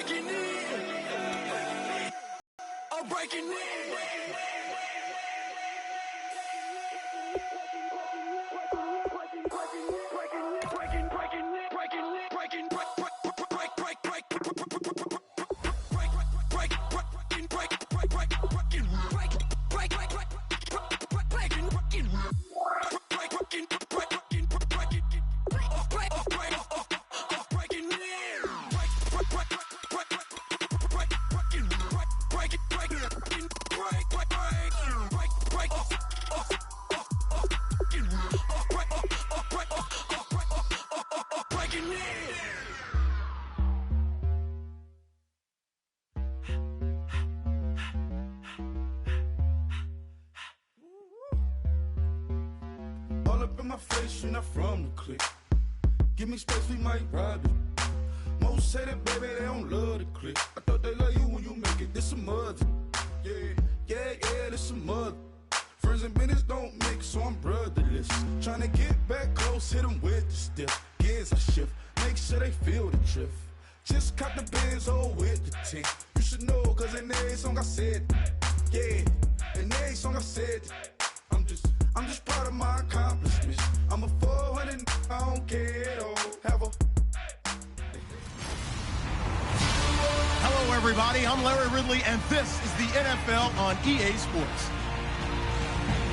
breaking in. I'm breaking in. All up in my face, you're not from the clique. Give me space, we might ride it. Most say that, baby, they don't love the clique. I thought they love you when you make it. This some mother. Yeah, this some mother. Friends and business don't mix, so I'm brotherless. Tryna get back close, hit them with the stiff. Gears I shift, make sure they feel the drift. Just caught the Benz, oh, with the tint. You should know, cause in every song I said, yeah, in every song I said, I'm just proud of my accomplishments. I'm a 400, I don't care at all. Have a... Hello, everybody. I'm Larry Ridley, and this is the NFL on EA Sports.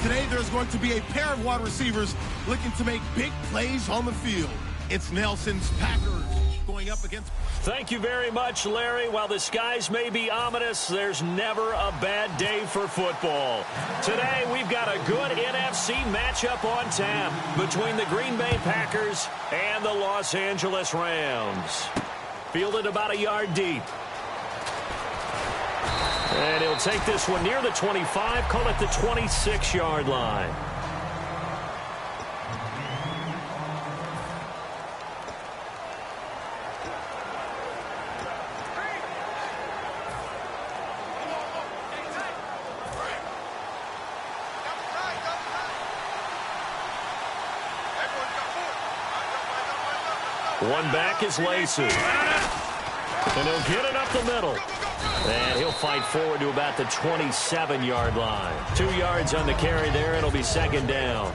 Today, there's going to be a pair of wide receivers looking to make big plays on the field. It's Nelson's Packers going up against... Thank you very much, Larry. While the skies may be ominous, there's never a bad day for football. Today, we've got a good NFC matchup on tap between the Green Bay Packers and the Los Angeles Rams. Fielded about a yard deep. And he'll take this one near the 25, call it the 26-yard line. One back is Lacey. And he'll get it up the middle. And he'll fight forward to about the 27-yard line. 2 yards on the carry there. It'll be second down.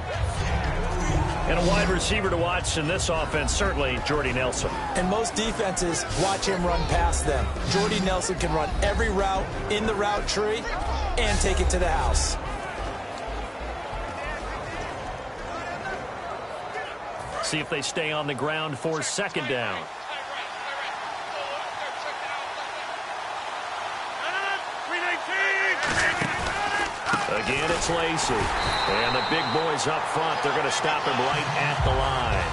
And a wide receiver to watch in this offense, certainly Jordy Nelson. And most defenses watch him run past them. Jordy Nelson can run every route in the route tree and take it to the house. See if they stay on the ground for second down. Again, it's Lacey. And the big boys up front, they're going to stop him right at the line.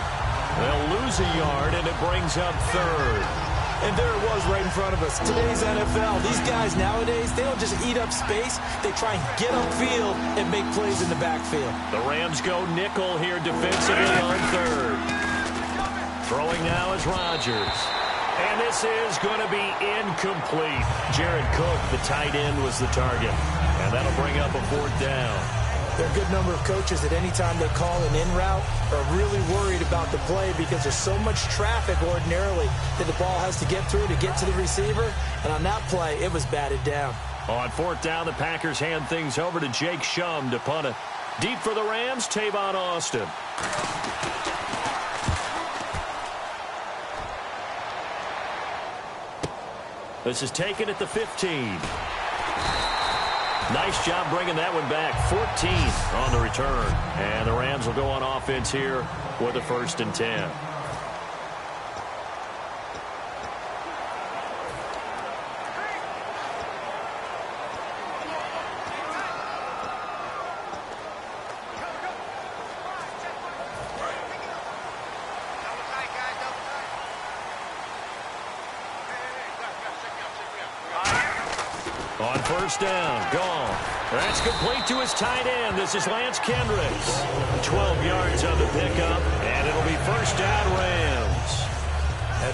They'll lose a yard, and it brings up third. And there it was right in front of us. Today's NFL, these guys nowadays, they don't just eat up space. They try and get upfield and make plays in the backfield. The Rams go nickel here defensively on third. Throwing now is Rodgers. And this is going to be incomplete. Jared Cook, the tight end, was the target. And that'll bring up a fourth down. There are a good number of coaches that any time they call an in route are really worried about the play because there's so much traffic ordinarily that the ball has to get through to get to the receiver. And on that play, it was batted down. On fourth down, the Packers hand things over to Jake Shum to punt it. Deep for the Rams, Tavon Austin. This is taken at the 15. Nice job bringing that one back. 14 on the return. And the Rams will go on offense here with a 1st and 10. On first down, gone. That's complete to his tight end. This is Lance Kendricks. 12 yards on the pickup, and it'll be first down Rams.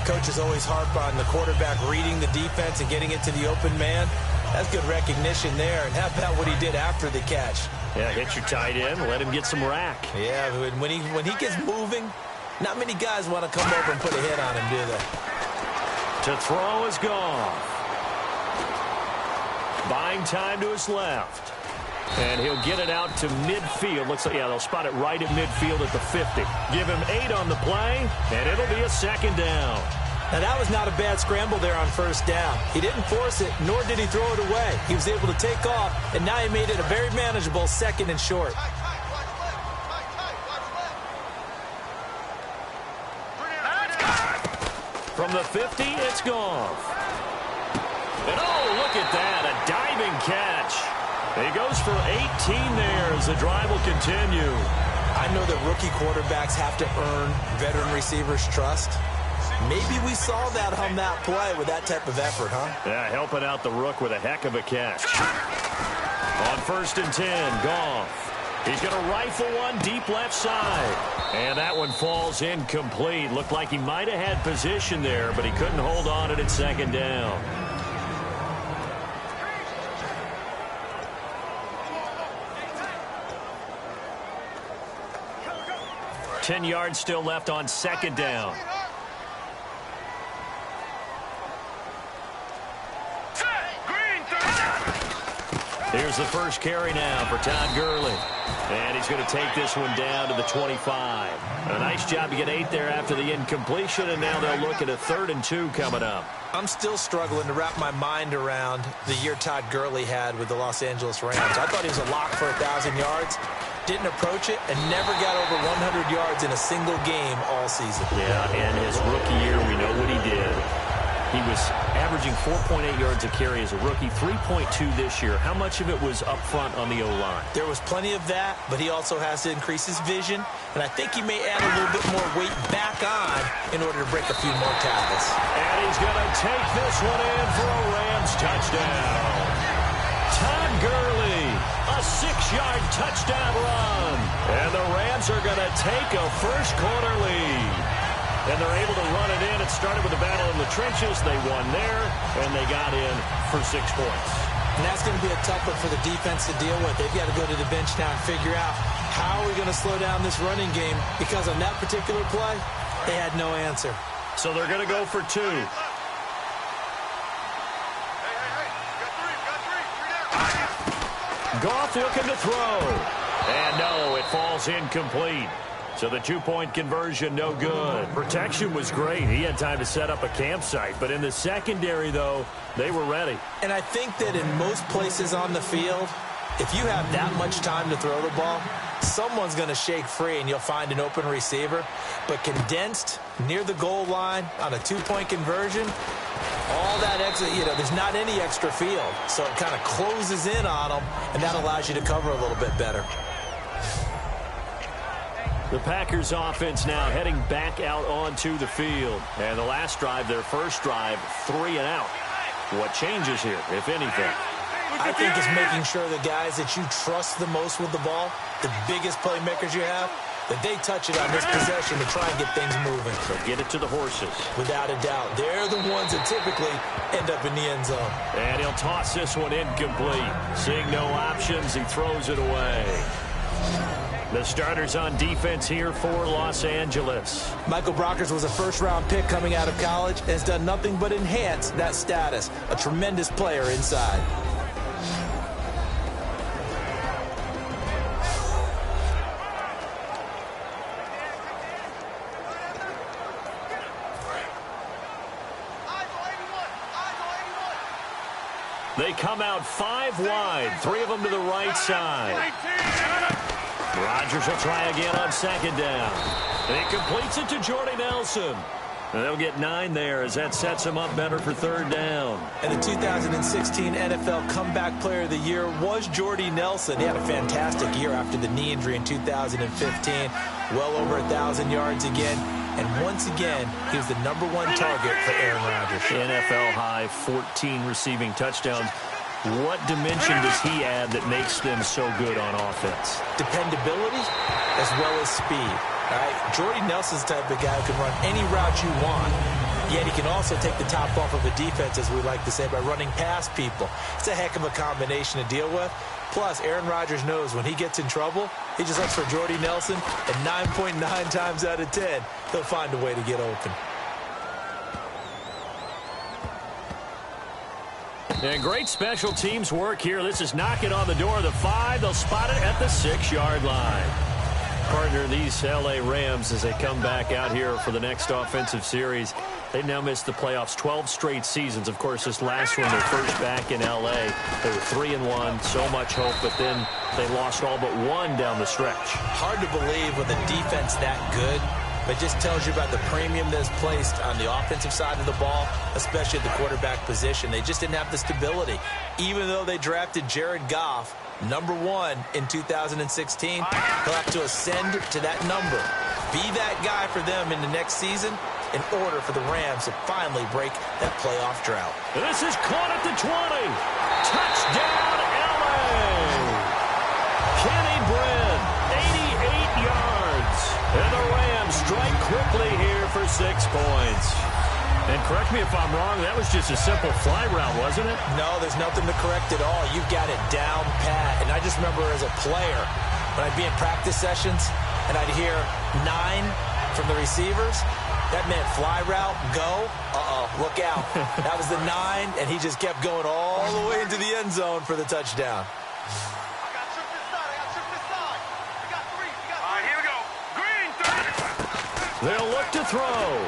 Coaches always harp on the quarterback reading the defense and getting it to the open man. That's good recognition there. And how about what he did after the catch? Yeah, hit your tight end, let him get some rack. Yeah, when he gets moving, not many guys want to come over and put a hit on him, do they? To throw is Goff. Buying time to his left. And he'll get it out to midfield. Looks like, yeah, they'll spot it right at midfield at the 50. Give him 8 on the play, and it'll be a second down. Now, that was not a bad scramble there on first down. He didn't force it, nor did he throw it away. He was able to take off, and now he made it a very manageable second and short. From the 50, it's Goff. And oh, look at that, a diving catch. He goes for 18 there as the drive will continue. I know that rookie quarterbacks have to earn veteran receivers' trust. Maybe we saw that on that play with that type of effort, huh? Yeah, helping out the rook with a heck of a catch. On 1st and 10, Goff. He's going to rifle one deep left side. And that one falls incomplete. Looked like he might have had position there, but he couldn't hold on to it at second down. Ten yards still left on second down. Here's the first carry now for Todd Gurley. And he's going to take this one down to the 25. A nice job to get 8 there after the incompletion, and now they'll look at a 3rd and 2 coming up. I'm still struggling to wrap my mind around the year Todd Gurley had with the Los Angeles Rams. I thought he was a lock for 1,000 yards. Didn't approach it and never got over 100 yards in a single game all season. Yeah, and his rookie year, we know what he did. He was averaging 4.8 yards a carry as a rookie, 3.2 this year. How much of it was up front on the O-line? There was plenty of that, but he also has to increase his vision, and I think he may add a little bit more weight back on in order to break a few more tackles. And he's going to take this one in for a Rams touchdown. Todd Gurley, a 6-yard touchdown run. And the Rams are going to take a first-quarter lead. And they're able to run it in. It started with a battle in the trenches. They won there, and they got in for 6 points. And that's going to be a tough one for the defense to deal with. They've got to go to the bench now and figure out how are we going to slow down this running game, because on that particular play, they had no answer. So they're going to go for 2. Goff looking to throw. And no, it falls incomplete. So the 2-point conversion, no good. Protection was great. He had time to set up a campsite. But in the secondary, though, they were ready. And I think that in most places on the field, if you have that much time to throw the ball, someone's going to shake free and you'll find an open receiver. But condensed near the goal line on a 2-point conversion, all that extra, there's not any extra field. So it kind of closes in on them, and that allows you to cover a little bit better. The Packers offense now heading back out onto the field. And the last drive, their first drive, 3 and out. What changes here, if anything? I think it's making sure the guys that you trust the most with the ball, the biggest playmakers you have, that they touch it on this possession to try and get things moving. So get it to the horses. Without a doubt. They're the ones that typically end up in the end zone. And he'll toss this one incomplete. Seeing no options, he throws it away. The starters on defense here for Los Angeles. Michael Brockers was a first-round pick coming out of college and has done nothing but enhance that status. A tremendous player inside. They come out 5 wide, 3 of them to the right side. Rodgers will try again on second down. And he completes it to Jordy Nelson. And they'll get 9 there as that sets him up better for 3rd down. And the 2016 NFL Comeback Player of the Year was Jordy Nelson. He had a fantastic year after the knee injury in 2015. Well over 1,000 yards again. And once again, he was the #1 target for Aaron Rodgers. NFL high 14 receiving touchdowns. What dimension does he add that makes them so good on offense? Dependability as well as speed. All right? Jordy Nelson's the type of guy who can run any route you want, yet he can also take the top off of a defense, as we like to say, by running past people. It's a heck of a combination to deal with. Plus, Aaron Rodgers knows when he gets in trouble, he just looks for Jordy Nelson, and 9.9 times out of 10, he'll find a way to get open. And great special teams work here. This is knocking on the door of the 5. They'll spot it at the 6-yard line. Partner, these L.A. Rams, as they come back out here for the next offensive series, they've now missed the playoffs 12 straight seasons. Of course, this last one, their first back in L.A. They were 3-1, so much hope, but then they lost all but one down the stretch. Hard to believe with a defense that good, but just tells you about the premium that's placed on the offensive side of the ball, especially at the quarterback position. They just didn't have the stability. Even though they drafted Jared Goff, #1 in 2016, he'll have to ascend to that number. Be that guy for them in the next season in order for the Rams to finally break that playoff drought. This is caught at the 20. Touchdown, L.A. Kenny Brinn, 88 yards. And the Rams strike quickly here for 6 points. And correct me if I'm wrong, that was just a simple fly route, wasn't it? No, there's nothing to correct at all. You've got it down pat. And I just remember as a player, when I'd be in practice sessions and I'd hear 9 from the receivers, that meant fly route, go, look out. That was the 9, and he just kept going all the way into the end zone for the touchdown. They'll look to throw.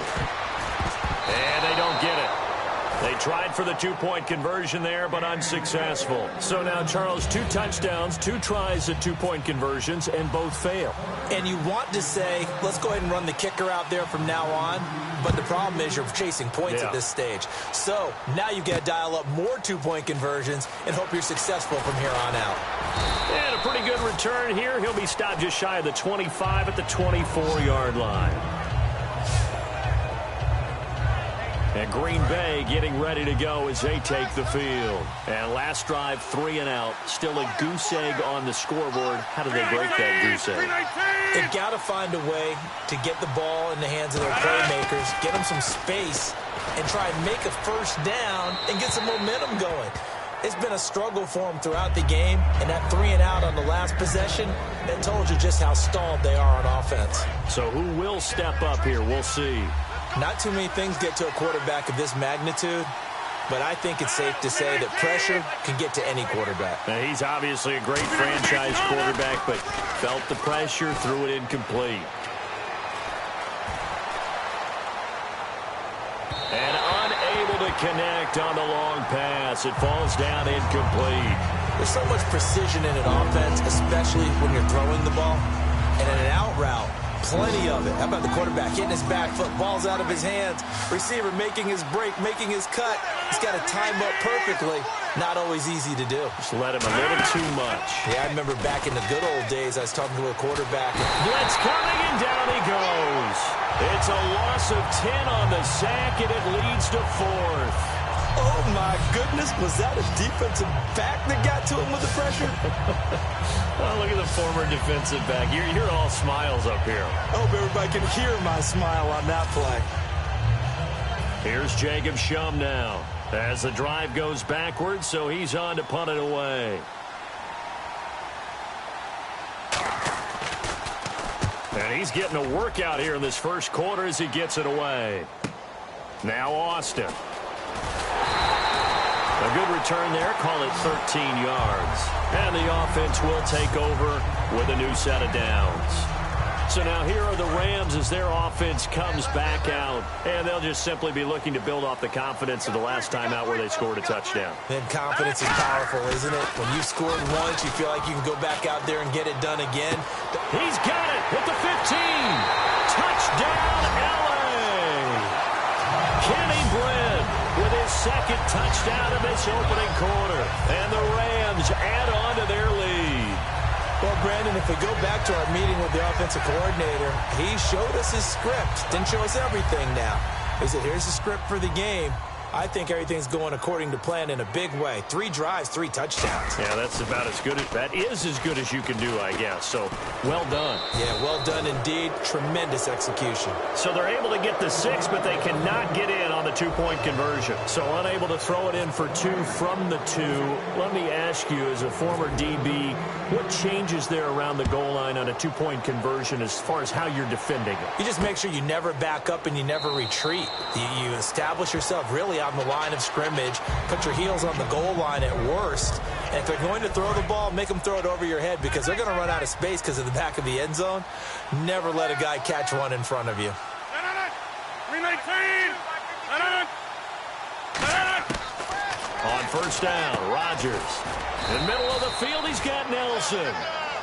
And they don't get it. They tried for the 2-point conversion there, but unsuccessful. So now, Charles, 2 touchdowns, 2 tries at 2-point conversions, and both fail. And you want to say, let's go ahead and run the kicker out there from now on. But the problem is you're chasing points at this stage. So now you got to dial up more 2-point conversions and hope you're successful from here on out. And a pretty good return here. He'll be stopped just shy of the 25 at the 24-yard line. And Green Bay getting ready to go as they take the field. And last drive, 3 and out. Still a goose egg on the scoreboard. How do they break that goose egg? They've got to find a way to get the ball in the hands of their playmakers, get them some space, and try and make a first down and get some momentum going. It's been a struggle for them throughout the game, and that 3 and out on the last possession, that told you just how stalled they are on offense. So who will step up here? We'll see. Not too many things get to a quarterback of this magnitude, but I think it's safe to say that pressure can get to any quarterback. Now, he's obviously a great franchise quarterback, but felt the pressure, threw it incomplete. And unable to connect on the long pass. It falls down incomplete. There's so much precision in an offense, especially when you're throwing the ball. And in an out route, plenty of it. How about the quarterback hitting his back foot, ball's out of his hands, receiver making his break, making his cut. He's got to time up perfectly. Not always easy to do. Just let him a little too much. Yeah, I remember back in the good old days, I was talking to a quarterback. Blitz coming, and down he goes. It's a loss of 10 on the sack, and it leads to 4th. Oh, my goodness. Was that a defensive back that got to him with the pressure? Oh, look at the former defensive back. You're all smiles up here. I hope everybody can hear my smile on that play. Here's Jacob Shum now as the drive goes backwards, so he's on to punt it away. And he's getting a workout here in this first quarter as he gets it away. Now Austin. A good return there, call it 13 yards. And the offense will take over with a new set of downs. So now here are the Rams as their offense comes back out. And they'll just simply be looking to build off the confidence of the last time out where they scored a touchdown. And confidence is powerful, isn't it? When you scored once, you feel like you can go back out there and get it done again. He's got it at the 15. Touchdown, L.A. Kenny Brinn with his second touchdown of this opening quarter. And the Rams add on to their lead. Well, Brandon, if we go back to our meeting with the offensive coordinator, he showed us his script. Didn't show us everything now. He said, here's the script for the game. I think everything's going according to plan in a big way. 3 drives, 3 touchdowns. Yeah, that's about as good as, that is as good as you can do, I guess. So, well done. Yeah, well done indeed. Tremendous execution. So they're able to get the 6, but they cannot get in on the 2-point conversion. So unable to throw it in for 2 from the 2. Let me ask you, as a former DB, what changes there around the goal line on a 2-point conversion as far as how you're defending it? You just make sure you never back up and you never retreat. You establish yourself really exactly on the line of scrimmage. Put your heels on the goal line at worst. And if they're going to throw the ball, make them throw it over your head because they're going to run out of space because of the back of the end zone. Never let a guy catch one in front of you. On first down, Rodgers. In the middle of the field, he's got Nelson.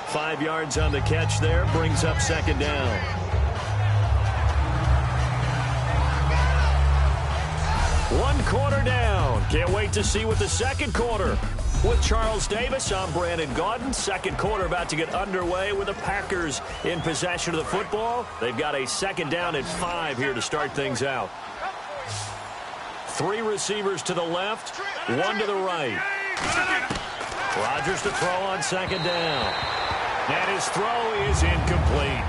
5 yards on the catch there, brings up second down. One quarter down. Can't wait to see what the second quarter. With Charles Davis, I'm Brandon Gaudin. Second quarter about to get underway with the Packers in possession of the football. They've got a second down and 5 here to start things out. 3 receivers to the left, 1 to the right. Rodgers to throw on second down. And his throw is incomplete.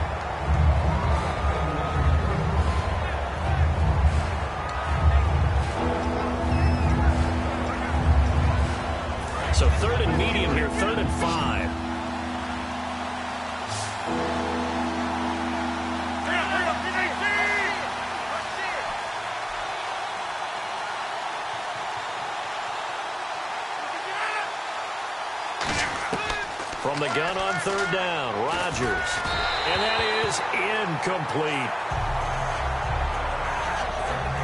So third and medium here, 3rd and 5. From the gun on third down, Rodgers. And that is incomplete.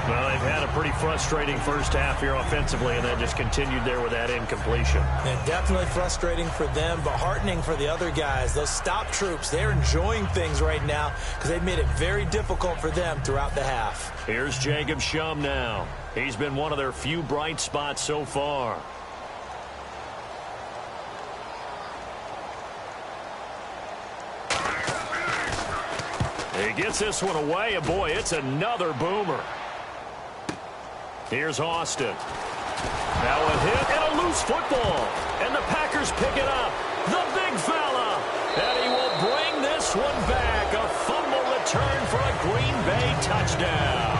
Well, they've had a pretty frustrating first half here offensively, and that just continued there with that incompletion. And definitely frustrating for them, but heartening for the other guys. Those stop troops, they're enjoying things right now because they've made it very difficult for them throughout the half. Here's Jacob Shum now. He's been one of their few bright spots so far. He gets this one away, and boy, it's another boomer. Here's Austin. Now a hit and a loose football. And the Packers pick it up. The big fella. And he will bring this one back. A fumble return for a Green Bay touchdown.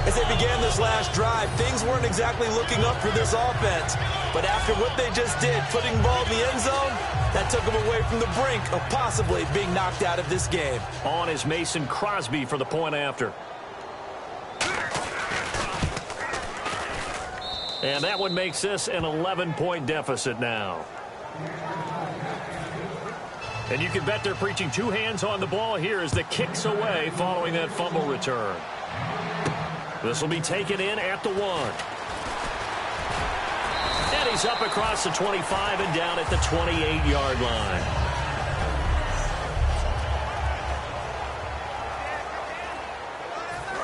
As they began this last drive, things weren't exactly looking up for this offense. But after what they just did, putting the ball in the end zone, that took them away from the brink of possibly being knocked out of this game. On is Mason Crosby for the point after. And that one makes this an 11-point deficit now. And you can bet they're preaching 2 hands on the ball here as the kick's away following that fumble return. This will be taken in at the 1. And he's up across the 25 and down at the 28-yard line.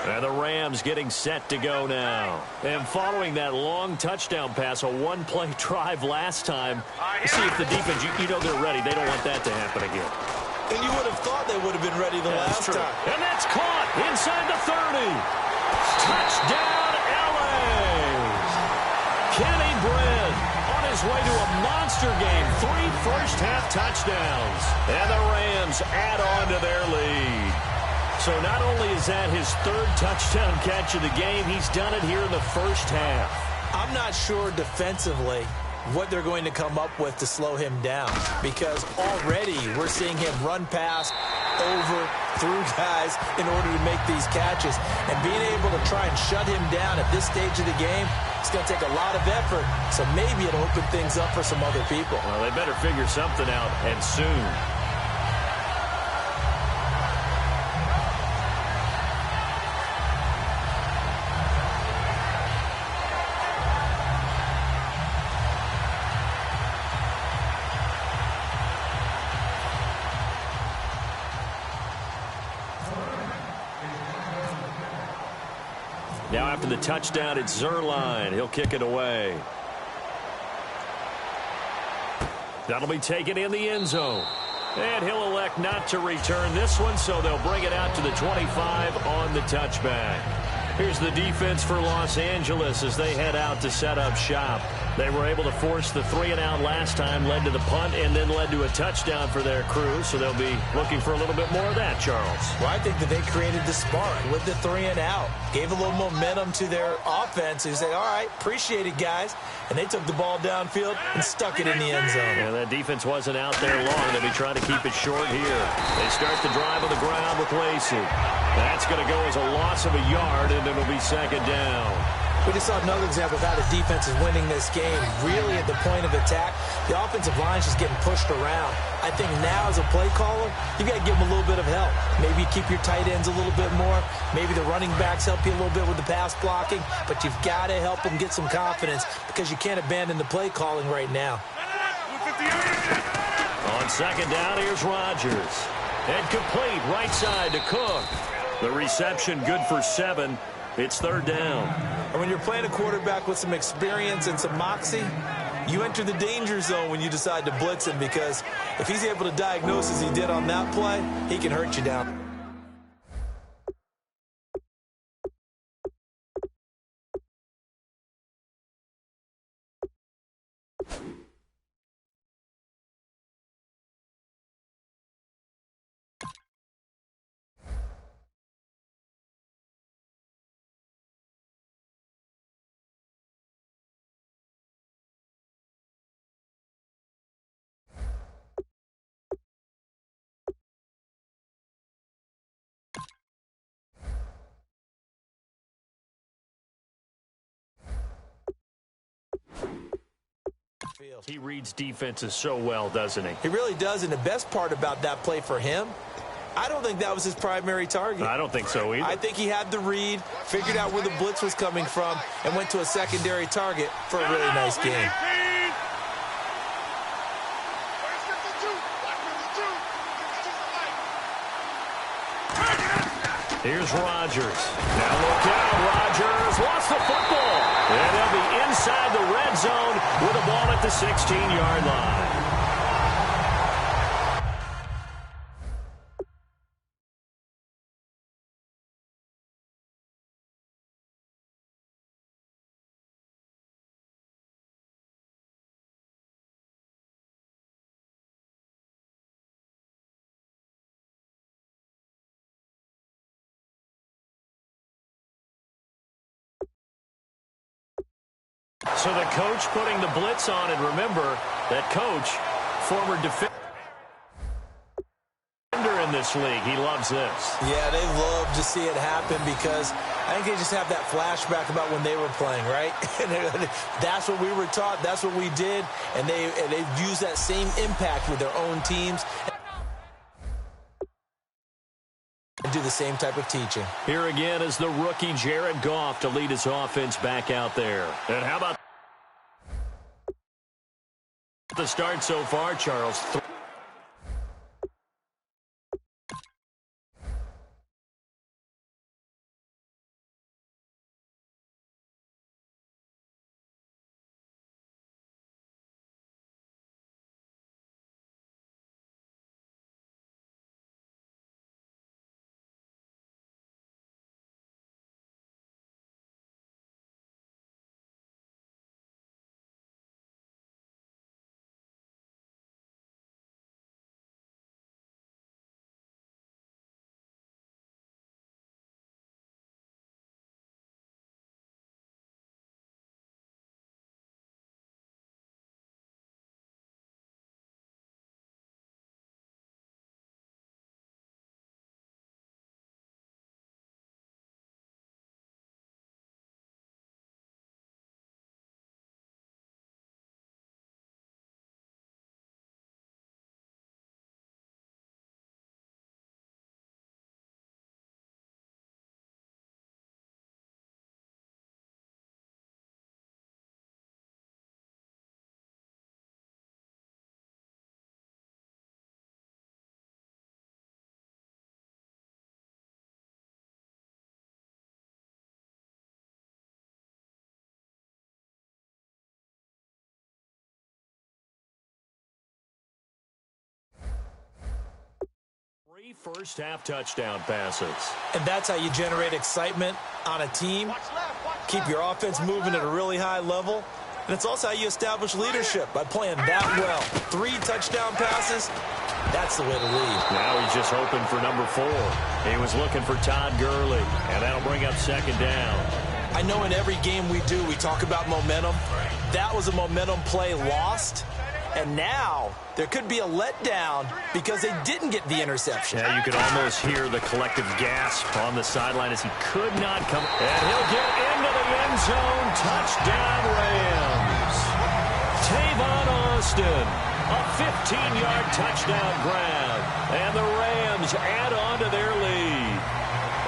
And the Rams getting set to go now. And following that long touchdown pass, a one-play drive last time, see if the defense, you know they're ready. They don't want that to happen again. And you would have thought they would have been ready the last time. And that's caught inside the 30. Touchdown, L.A. Kenny Britt on his way to a monster game. 3 first-half touchdowns. And the Rams add on to their lead. So not only is that his 3rd touchdown catch of the game, he's done it here in the first half. I'm not sure defensively what they're going to come up with to slow him down, because already we're seeing him run past, over, through guys in order to make these catches. And being able to try and shut him down at this stage of the game, it's going to take a lot of effort. So maybe it'll open things up for some other people. Well, they better figure something out, and soon. Now after the touchdown, it's Zerline. He'll kick it away. That'll be taken in the end zone. And he'll elect not to return this one, so they'll bring it out to the 25 on the touchback. Here's the defense for Los Angeles as they head out to set up shop. They were able to force the 3-and-out last time, led to the punt, and then led to a touchdown for their crew. So they'll be looking for a little bit more of that, Charles. Well, I think that they created the spark with the 3-and-out. Gave a little momentum to their offense. They said, all right, appreciate it, guys. And they took the ball downfield and stuck it in the end zone. Yeah, that defense wasn't out there long. They'll be trying to keep it short here. They start the drive on the ground with Lacey. That's going to go as a loss of a yard, and it'll be second down. We just saw another example of how the defense is winning this game. Really at the point of attack, the offensive line is just getting pushed around. I think now as a play caller, you got to give them a little bit of help. Maybe you keep your tight ends a little bit more. Maybe the running backs help you a little bit with the pass blocking. But you've got to help them get some confidence because you can't abandon the play calling right now. On second down, here's Rodgers. And complete right side to Cook. The reception good for 7. It's third down. And when you're playing a quarterback with some experience and some moxie, you enter the danger zone when you decide to blitz him, because if he's able to diagnose as he did on that play, he can hurt you down. He reads defenses so well, doesn't he? He really does, and the best part about that play for him, I don't think that was his primary target. I don't think so either. I think he had the read, figured out where the blitz was coming from, and went to a secondary target for a really nice game. Here's Rodgers. Now look out, Rodgers lost the football. And they'll be inside the red zone with a ball at the 16-yard line. So the coach putting the blitz on, and remember, that coach, former defender in this league. He loves this. Yeah, they love to see it happen because I think they just have that flashback about when they were playing, right? That's what we were taught. That's what we did. And they've used that same impact with their own teams and do the same type of teaching. Here again is the rookie Jared Goff to lead his offense back out there. And how about the start so far, Charles? Three first-half touchdown passes. And that's how you generate excitement on a team. Keep your offense moving at a really high level. And it's also how you establish leadership, by playing that well. 3 touchdown passes, that's the way to lead. Now he's just hoping for number 4. He was looking for Todd Gurley, and that'll bring up second down. I know in every game we do, we talk about momentum. That was a momentum play lost. And now there could be a letdown because they didn't get the interception. Yeah, you could almost hear the collective gasp on the sideline as he could not come. And he'll get into the end zone. Touchdown, Rams. Tavon Austin, a 15-yard touchdown grab. And the Rams add on to their lead.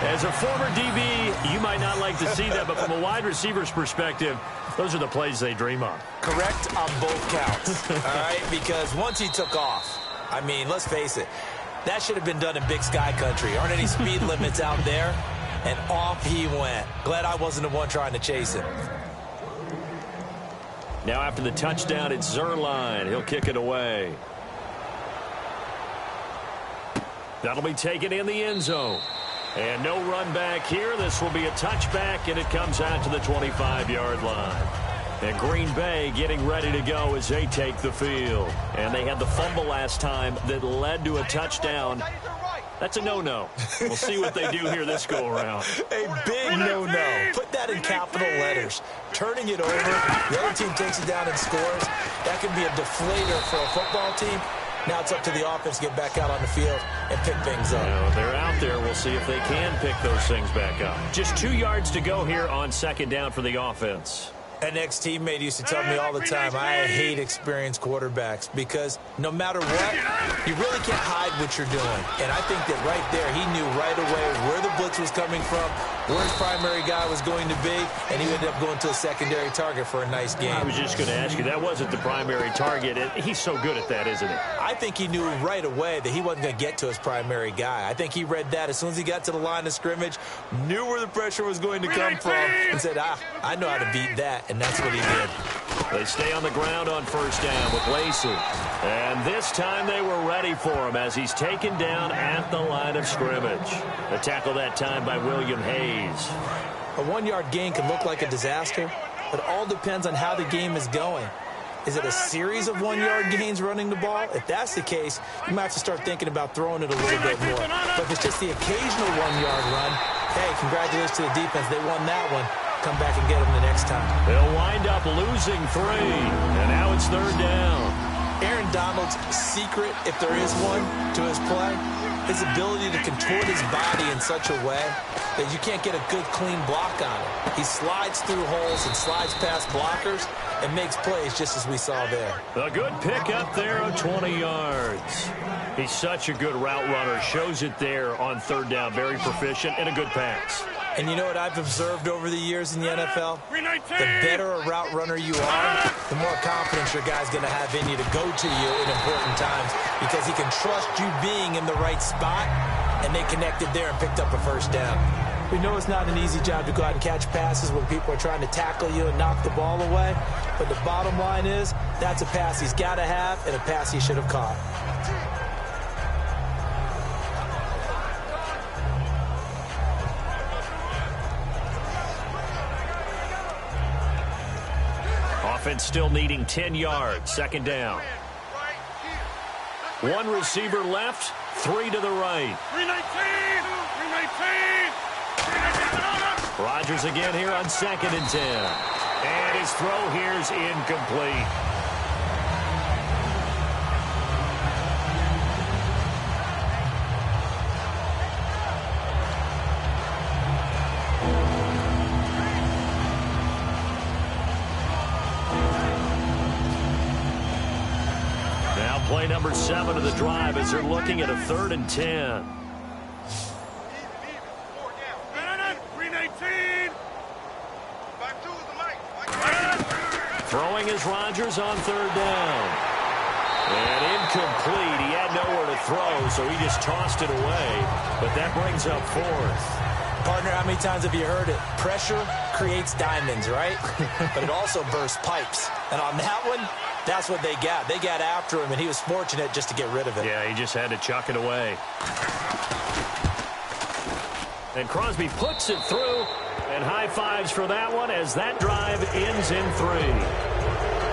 As a former DB, you might not like to see that, but from a wide receiver's perspective, those are the plays they dream of. Correct on both counts, all right? Because once he took off, I mean, let's face it, that should have been done in Big Sky Country. Aren't any speed limits out there? And off he went. Glad I wasn't the one trying to chase him. Now after the touchdown, it's Zuerlein. He'll kick it away. That'll be taken in the end zone. And no run back here. This will be a touchback, and it comes out to the 25-yard line. And Green Bay getting ready to go as they take the field. And they had the fumble last time that led to a touchdown. That's a no-no. We'll see what they do here this go-around. A big no-no. Put that in capital letters. Turning it over, the other team takes it down and scores. That can be a deflator for a football team. Now it's up to the offense to get back out on the field and pick things up. You know, they're out there. We'll see if they can pick those things back up. Just 2 yards to go here on second down for the offense. An ex-teammate used to tell me all the time, I hate experienced quarterbacks because no matter what, you really can't hide what you're doing. And I think that right there, he knew right away where the blitz was coming from, where his primary guy was going to be, and he ended up going to a secondary target for a nice game. I was just going to ask you, that wasn't the primary target. He's so good at that, isn't he? I think he knew right away that he wasn't going to get to his primary guy. I think he read that as soon as he got to the line of scrimmage, knew where the pressure was going to come from, and said, I know how to beat that. And that's what he did. They stay on the ground on first down with Lacey. And this time they were ready for him as he's taken down at the line of scrimmage. A tackle that time by William Hayes. A 1-yard gain can look like a disaster, but it all depends on how the game is going. Is it a series of 1-yard gains running the ball? If that's the case, you might have to start thinking about throwing it a little bit more. But if it's just the occasional 1-yard run, hey, congratulations to the defense. They won that one. Come back and get them the next time. They'll wind up losing 3, and now it's third down. Aaron Donald's secret, if there is one, to his play, his ability to contort his body in such a way that you can't get a good, clean block on it. He slides through holes and slides past blockers and makes plays just as we saw there. A good pick up there of 20 yards. He's such a good route runner. Shows it there on third down. Very proficient and a good pass. And you know what I've observed over the years in the NFL? The better a route runner you are, the more confidence your guy's going to have in you to go to you in important times because he can trust you being in the right spot, and they connected there and picked up a first down. We know it's not an easy job to go out and catch passes when people are trying to tackle you and knock the ball away, but the bottom line is that's a pass he's got to have and a pass he should have caught. Offense still needing 10 yards. Second down. 1 receiver left, 3 to the right. 319. Rodgers again here on 2nd and 10. And his throw here is incomplete. Play number 7 of the drive as they're looking at a 3rd and 10. Throwing is Rodgers on 3rd down. And incomplete. He had nowhere to throw, so he just tossed it away. But that brings up 4th. Partner, how many times have you heard it? Pressure creates diamonds, right? But it also bursts pipes. And on that one, that's what they got. They got after him, and he was fortunate just to get rid of it. Yeah, he just had to chuck it away. And Crosby puts it through, and high fives for that one as that drive ends in 3.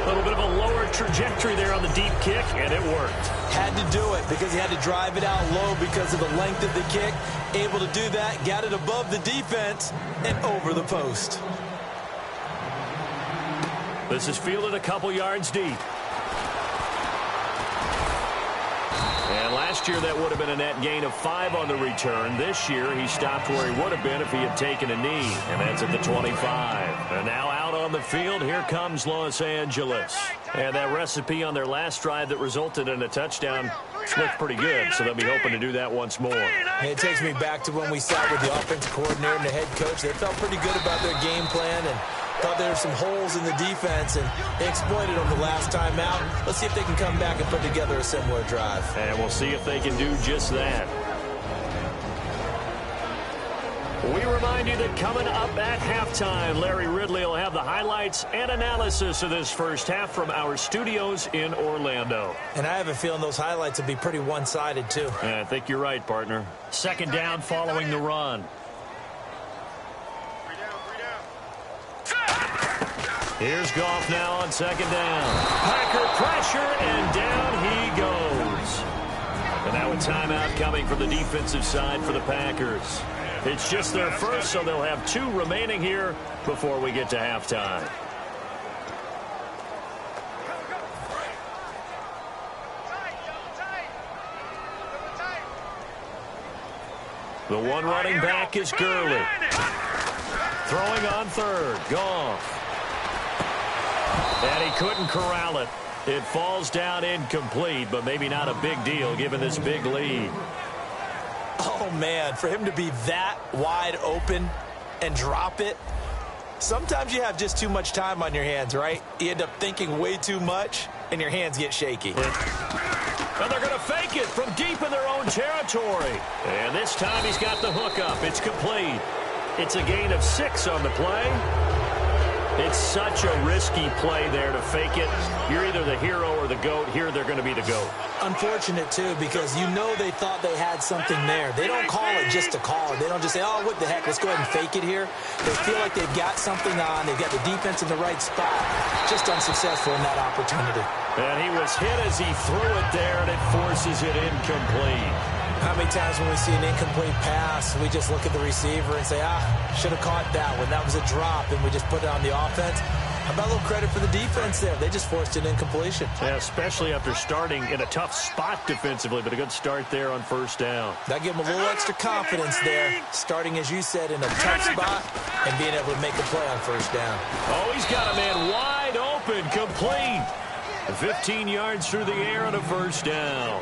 A little bit of a lower trajectory there on the deep kick, and it worked. Had to do it because he had to drive it out low because of the length of the kick. Able to do that, got it above the defense and over the post. This is fielded a couple yards deep. And last year, that would have been a net gain of 5 on the return. This year, he stopped where he would have been if he had taken a knee, and that's at the 25. And now out on the field, here comes Los Angeles. And that recipe on their last drive that resulted in a touchdown looked pretty good, so they'll be hoping to do that once more. And it takes me back to when we sat with the offensive coordinator and the head coach. They felt pretty good about their game plan and thought there were some holes in the defense, and they exploited them the last time out. Let's see if they can come back and put together a similar drive. And we'll see if they can do just that. We remind you that coming up at halftime, Larry Ridley will have the highlights and analysis of this first half from our studios in Orlando. And I have a feeling those highlights will be pretty one-sided, too. Yeah, I think you're right, partner. Second down following the run. Here's Goff now on second down. Packer pressure, and down he goes. And now a timeout coming from the defensive side for the Packers. It's just their first, so they'll have 2 remaining here before we get to halftime. The one running back is Gurley. Throwing on third, Goff. And he couldn't corral it. It falls down incomplete, but maybe not a big deal given this big lead. Oh, man, for him to be that wide open and drop it, sometimes you have just too much time on your hands, right? You end up thinking way too much, and your hands get shaky. And they're going to fake it from deep in their own territory. And this time he's got the hook up. It's complete. It's a gain of 6 on the play. It's such a risky play there to fake it. You're either the hero or the GOAT. Here they're going to be the GOAT. Unfortunate, too, because you know they thought they had something there. They don't call it just to call it. They don't just say, oh, what the heck, let's go ahead and fake it here. They feel like they've got something on. They've got the defense in the right spot. Just unsuccessful in that opportunity. And he was hit as he threw it there, and it forces it incomplete. How many times when we see an incomplete pass, we just look at the receiver and say, should have caught that one. That was a drop, and we just put it on the offense. How about a little credit for the defense there? They just forced an incompletion. Yeah, especially after starting in a tough spot defensively, but a good start there on first down. That gave them a little extra confidence there, starting, as you said, in a tough spot and being able to make a play on first down. Oh, he's got a man wide open, complete. 15 yards through the air on a first down.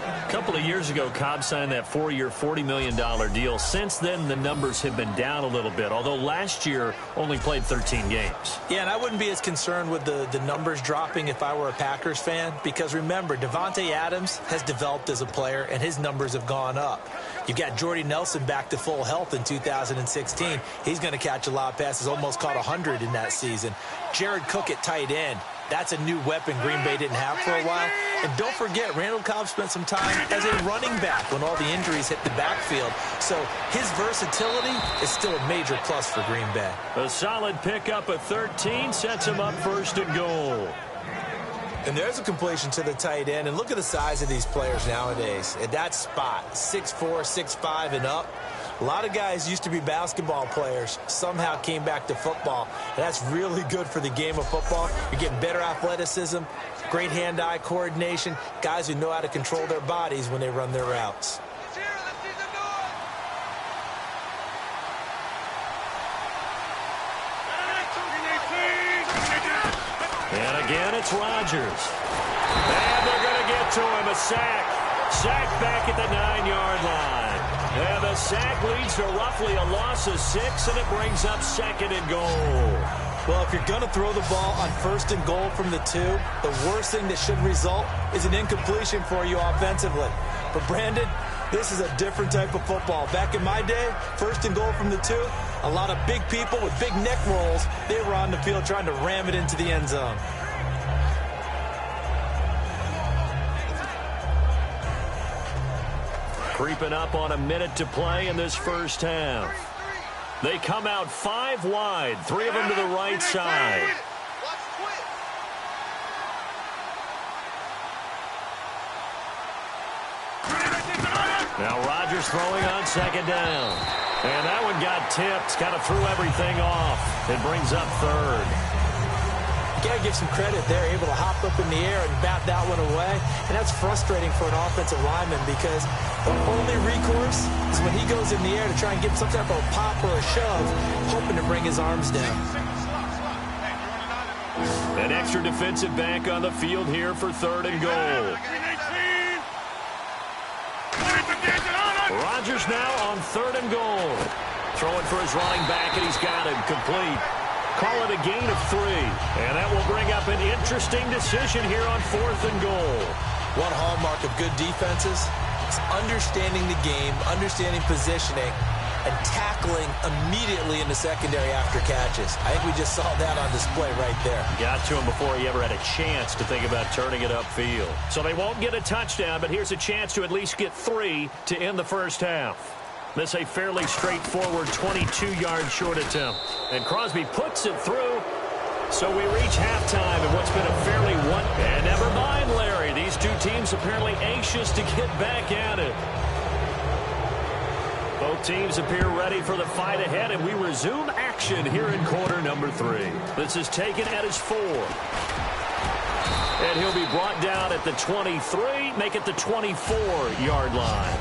A couple of years ago, Cobb signed that 4-year, $40 million deal. Since then, the numbers have been down a little bit, although last year only played 13 games. Yeah, and I wouldn't be as concerned with the numbers dropping if I were a Packers fan, because remember, Devontae Adams has developed as a player, and his numbers have gone up. You've got Jordy Nelson back to full health in 2016. He's going to catch a lot of passes, almost caught 100 in that season. Jared Cook at tight end. That's a new weapon Green Bay didn't have for a while. And don't forget, Randall Cobb spent some time as a running back when all the injuries hit the backfield. So his versatility is still a major plus for Green Bay. A solid pickup of 13 sets him up first and goal. And there's a completion to the tight end. And look at the size of these players nowadays. At that spot, 6'4", 6'5", and up. A lot of guys used to be basketball players, somehow came back to football. And that's really good for the game of football. You're getting better athleticism, great hand-eye coordination, guys who know how to control their bodies when they run their routes. And again, it's Rodgers. And they're going to get to him. A sack. Sack back at the 9-yard line. And the sack leads to roughly a loss of 6, and it brings up second and goal. Well, if you're going to throw the ball on first and goal from the 2, the worst thing that should result is an incompletion for you offensively. But, Brandon, this is a different type of football. Back in my day, first and goal from the 2, a lot of big people with big neck rolls, they were on the field trying to ram it into the end zone. Creeping up on a minute to play in this first half. They come out 5 wide, 3 of them to the right side. Now Rodgers throwing on second down. And that one got tipped, kind of threw everything off. It brings up third. You got to give some credit there, able to hop up in the air and bat that one away. And that's frustrating for an offensive lineman because the only recourse is when he goes in the air to try and get some type of a pop or a shove, hoping to bring his arms down. An extra defensive back on the field here for third and goal. Rodgers now on third and goal. Throwing for his running back, and he's got him complete. Call it a gain of 3. And that will bring up an interesting decision here on fourth and goal. One hallmark of good defenses is understanding the game, understanding positioning, and tackling immediately in the secondary after catches. I think we just saw that on display right there. Got to him before he ever had a chance to think about turning it upfield. So they won't get a touchdown, but here's a chance to at least get 3 to end the first half. This a fairly straightforward 22-yard short attempt. And Crosby puts it through. So we reach halftime in what's been a fairly one. And never mind, Larry. These two teams apparently anxious to get back at it. Both teams appear ready for the fight ahead, and we resume action here in quarter number 3. This is taken at his 4. And he'll be brought down at the 23, make it the 24-yard line.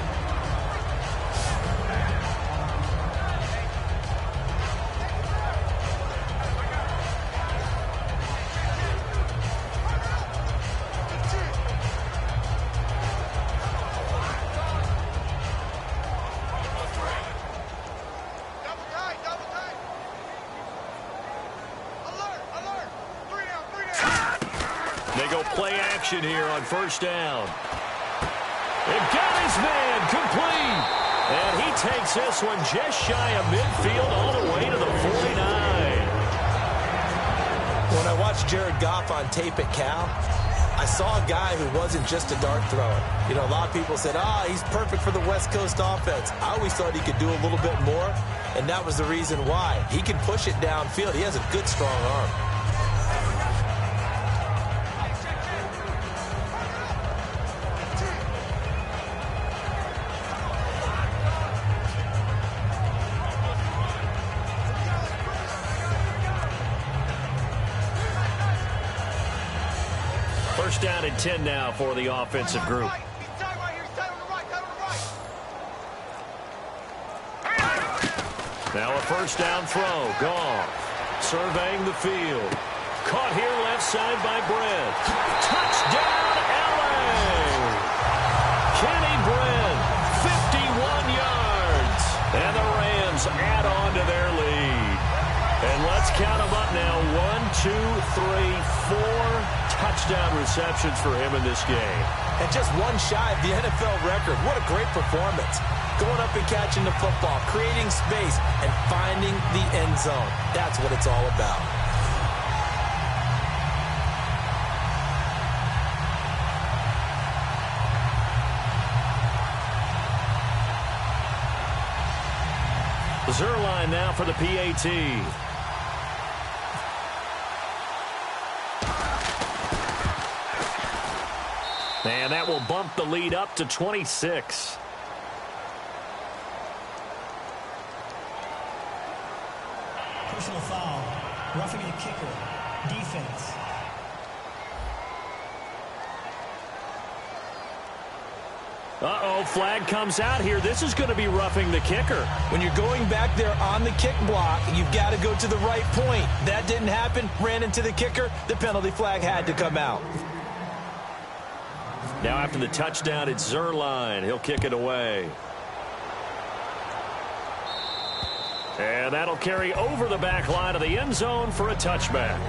Here on first down. And got his man complete. And he takes this one just shy of midfield all the way to the 49. When I watched Jared Goff on tape at Cal, I saw a guy who wasn't just a dart thrower. You know, a lot of people said, he's perfect for the West Coast offense. I always thought he could do a little bit more, and that was the reason why. He can push it downfield. He has a good, strong arm. First down and 10 now for the offensive group. Now a first down throw. Goff surveying the field. Caught here left side by Brent. Touchdown, LA! Kenny Brent, 51 yards. And the Rams add on to their lead. And let's count them up now. 1, 2, 3, 4 touchdown receptions for him in this game. And just one shy of the NFL record. What a great performance. Going up and catching the football, creating space, and finding the end zone. That's what it's all about. Zerline now for the PAT. And that will bump the lead up to 26. Personal foul. Roughing the kicker. Defense. Uh-oh, flag comes out here. This is going to be roughing the kicker. When you're going back there on the kick block, you've got to go to the right point. That didn't happen. Ran into the kicker. The penalty flag had to come out. Now after the touchdown, it's Zerline. He'll kick it away. And that'll carry over the back line of the end zone for a touchback.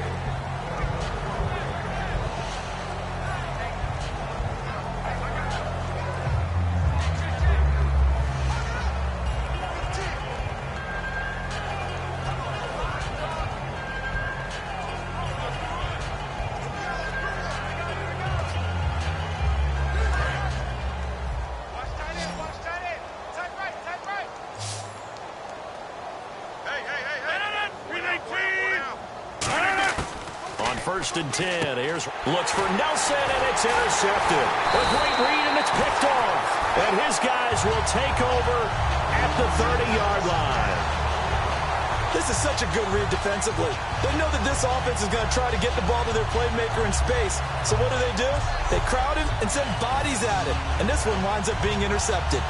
1st and 10. Here's looks for Nelson, and it's intercepted. A great read, and it's picked off. And his guys will take over at the 30-yard line. This is such a good read defensively. They know that this offense is going to try to get the ball to their playmaker in space. So what do? They crowd him and send bodies at him. And this one winds up being intercepted.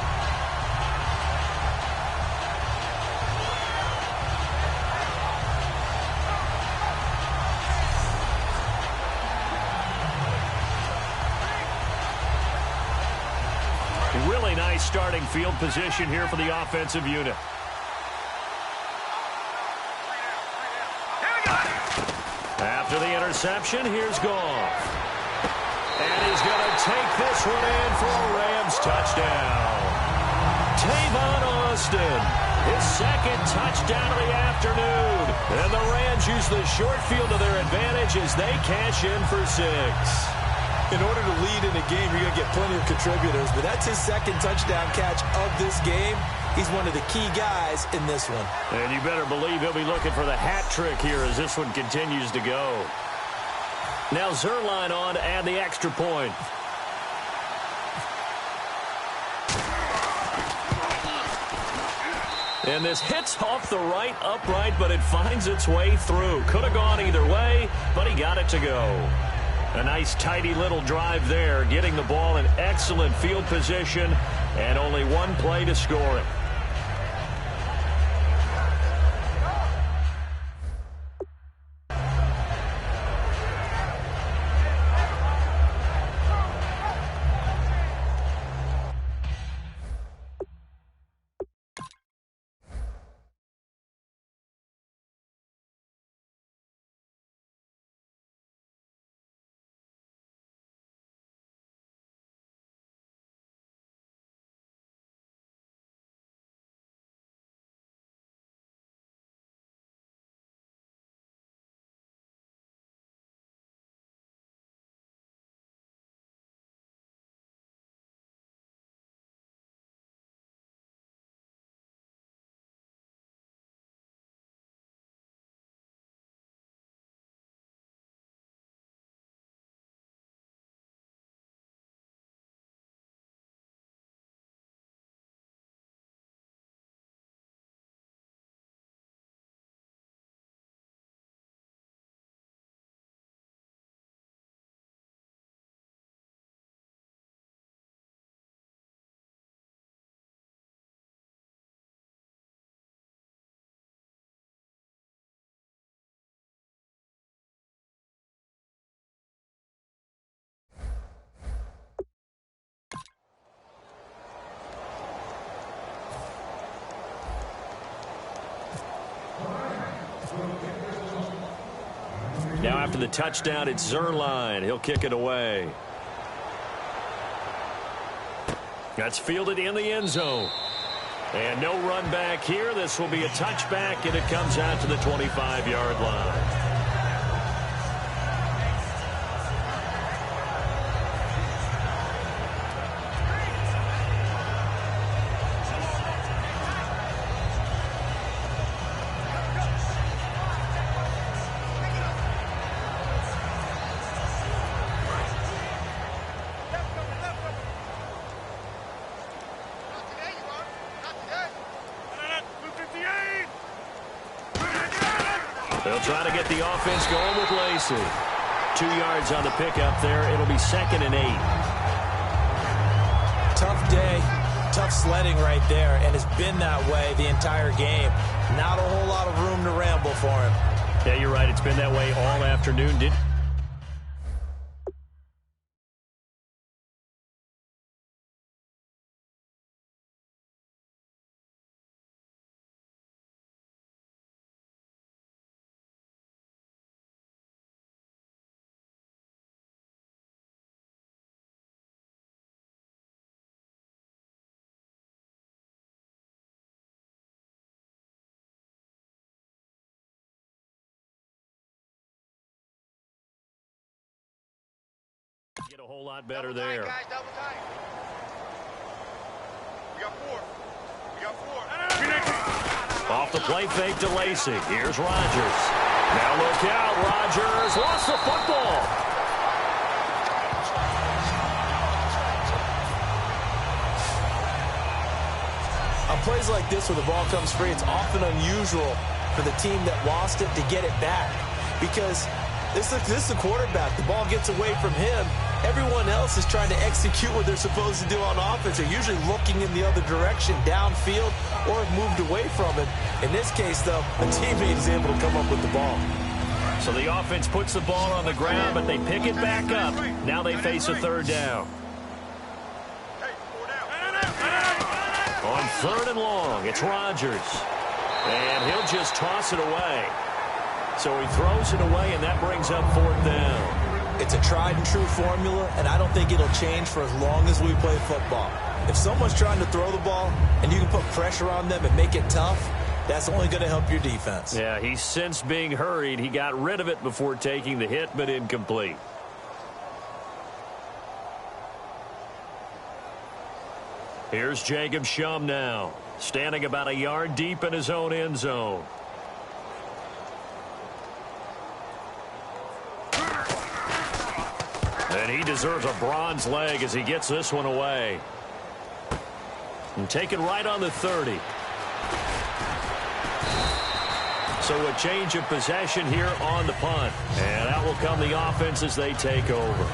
Really nice starting field position here for the offensive unit. After the interception, here's Goff. And he's going to take this one in for a Rams touchdown. Tavon Austin, his second touchdown of the afternoon. And the Rams use the short field to their advantage as they cash in for 6. In order to lead in a game, you're going to get plenty of contributors, but that's his second touchdown catch of this game. He's one of the key guys in this one. And you better believe he'll be looking for the hat trick here as this one continues to go. Now Zerline on to add the extra point. And this hits off the right upright, but it finds its way through. Could have gone either way, but he got it to go. A nice, tidy little drive there, getting the ball in excellent field position, and only one play to score it. Now after the touchdown, it's Zerline. He'll kick it away. That's fielded in the end zone. And no run back here. This will be a touchback, and it comes out to the 25-yard line. They'll try to get the offense going with Lacey. 2 yards on the pickup there. It'll be 2nd and 8. Tough day, tough sledding right there, and it's been that way the entire game. Not a whole lot of room to ramble for him. Yeah, you're right. It's been that way all afternoon. Get a whole lot better there. Guys, double tight. We got 4. We got 4. Off the play fake to Lacey. Here's Rodgers. Now look out, Rodgers lost the football. On plays like this where the ball comes free, it's often unusual for the team that lost it to get it back. Because this is the quarterback. The ball gets away from him. Everyone else is trying to execute what they're supposed to do on offense. They're usually looking in the other direction, downfield, or have moved away from it. In this case, though, a teammate is able to come up with the ball. So the offense puts the ball on the ground, but they pick it back up. Now they face a third down. On 3rd and long, it's Rodgers. And he'll just toss it away. So he throws it away, and that brings up 4th down. It's a tried-and-true formula, and I don't think it'll change for as long as we play football. If someone's trying to throw the ball, and you can put pressure on them and make it tough, that's only going to help your defense. Yeah, he's since being hurried. He got rid of it before taking the hit, but incomplete. Here's Jacob Shum now, standing about a yard deep in his own end zone. And he deserves a bronze leg as he gets this one away. And taken right on the 30. So a change of possession here on the punt. And out will come the offense as they take over.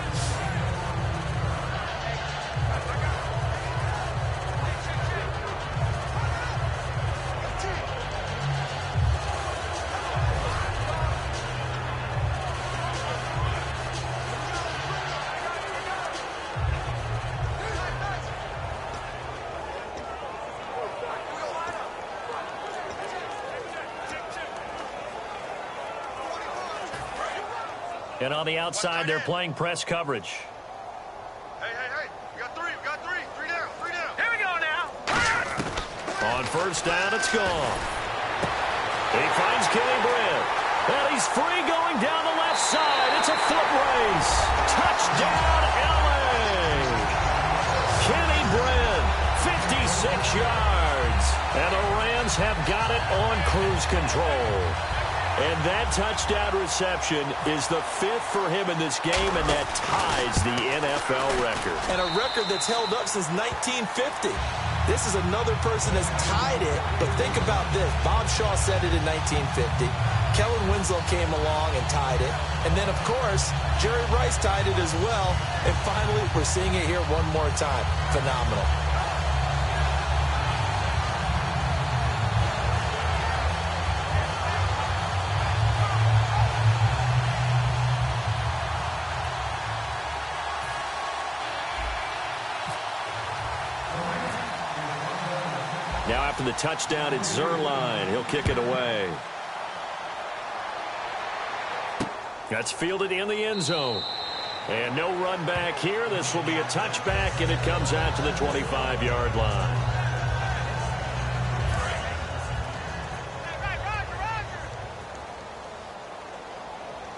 And on the outside, they're playing press coverage. Hey. We got three. Three down. Here we go now. On 1st down, it's gone. He finds Kenny Brent. And he's free going down the left side. It's a foot race. Touchdown, LA. Kenny Brent, 56 yards. And the Rams have got it on cruise control. And that touchdown reception is the 5th for him in this game, and that ties the NFL record. And a record that's held up since 1950. This is another person that's tied it, but think about this. Bob Shaw said it in 1950. Kellen Winslow came along and tied it. And then, of course, Jerry Rice tied it as well. And finally, we're seeing it here one more time. Phenomenal. Now after the touchdown, it's Zerline. He'll kick it away. That's fielded in the end zone. And no run back here. This will be a touchback, and it comes out to the 25-yard line.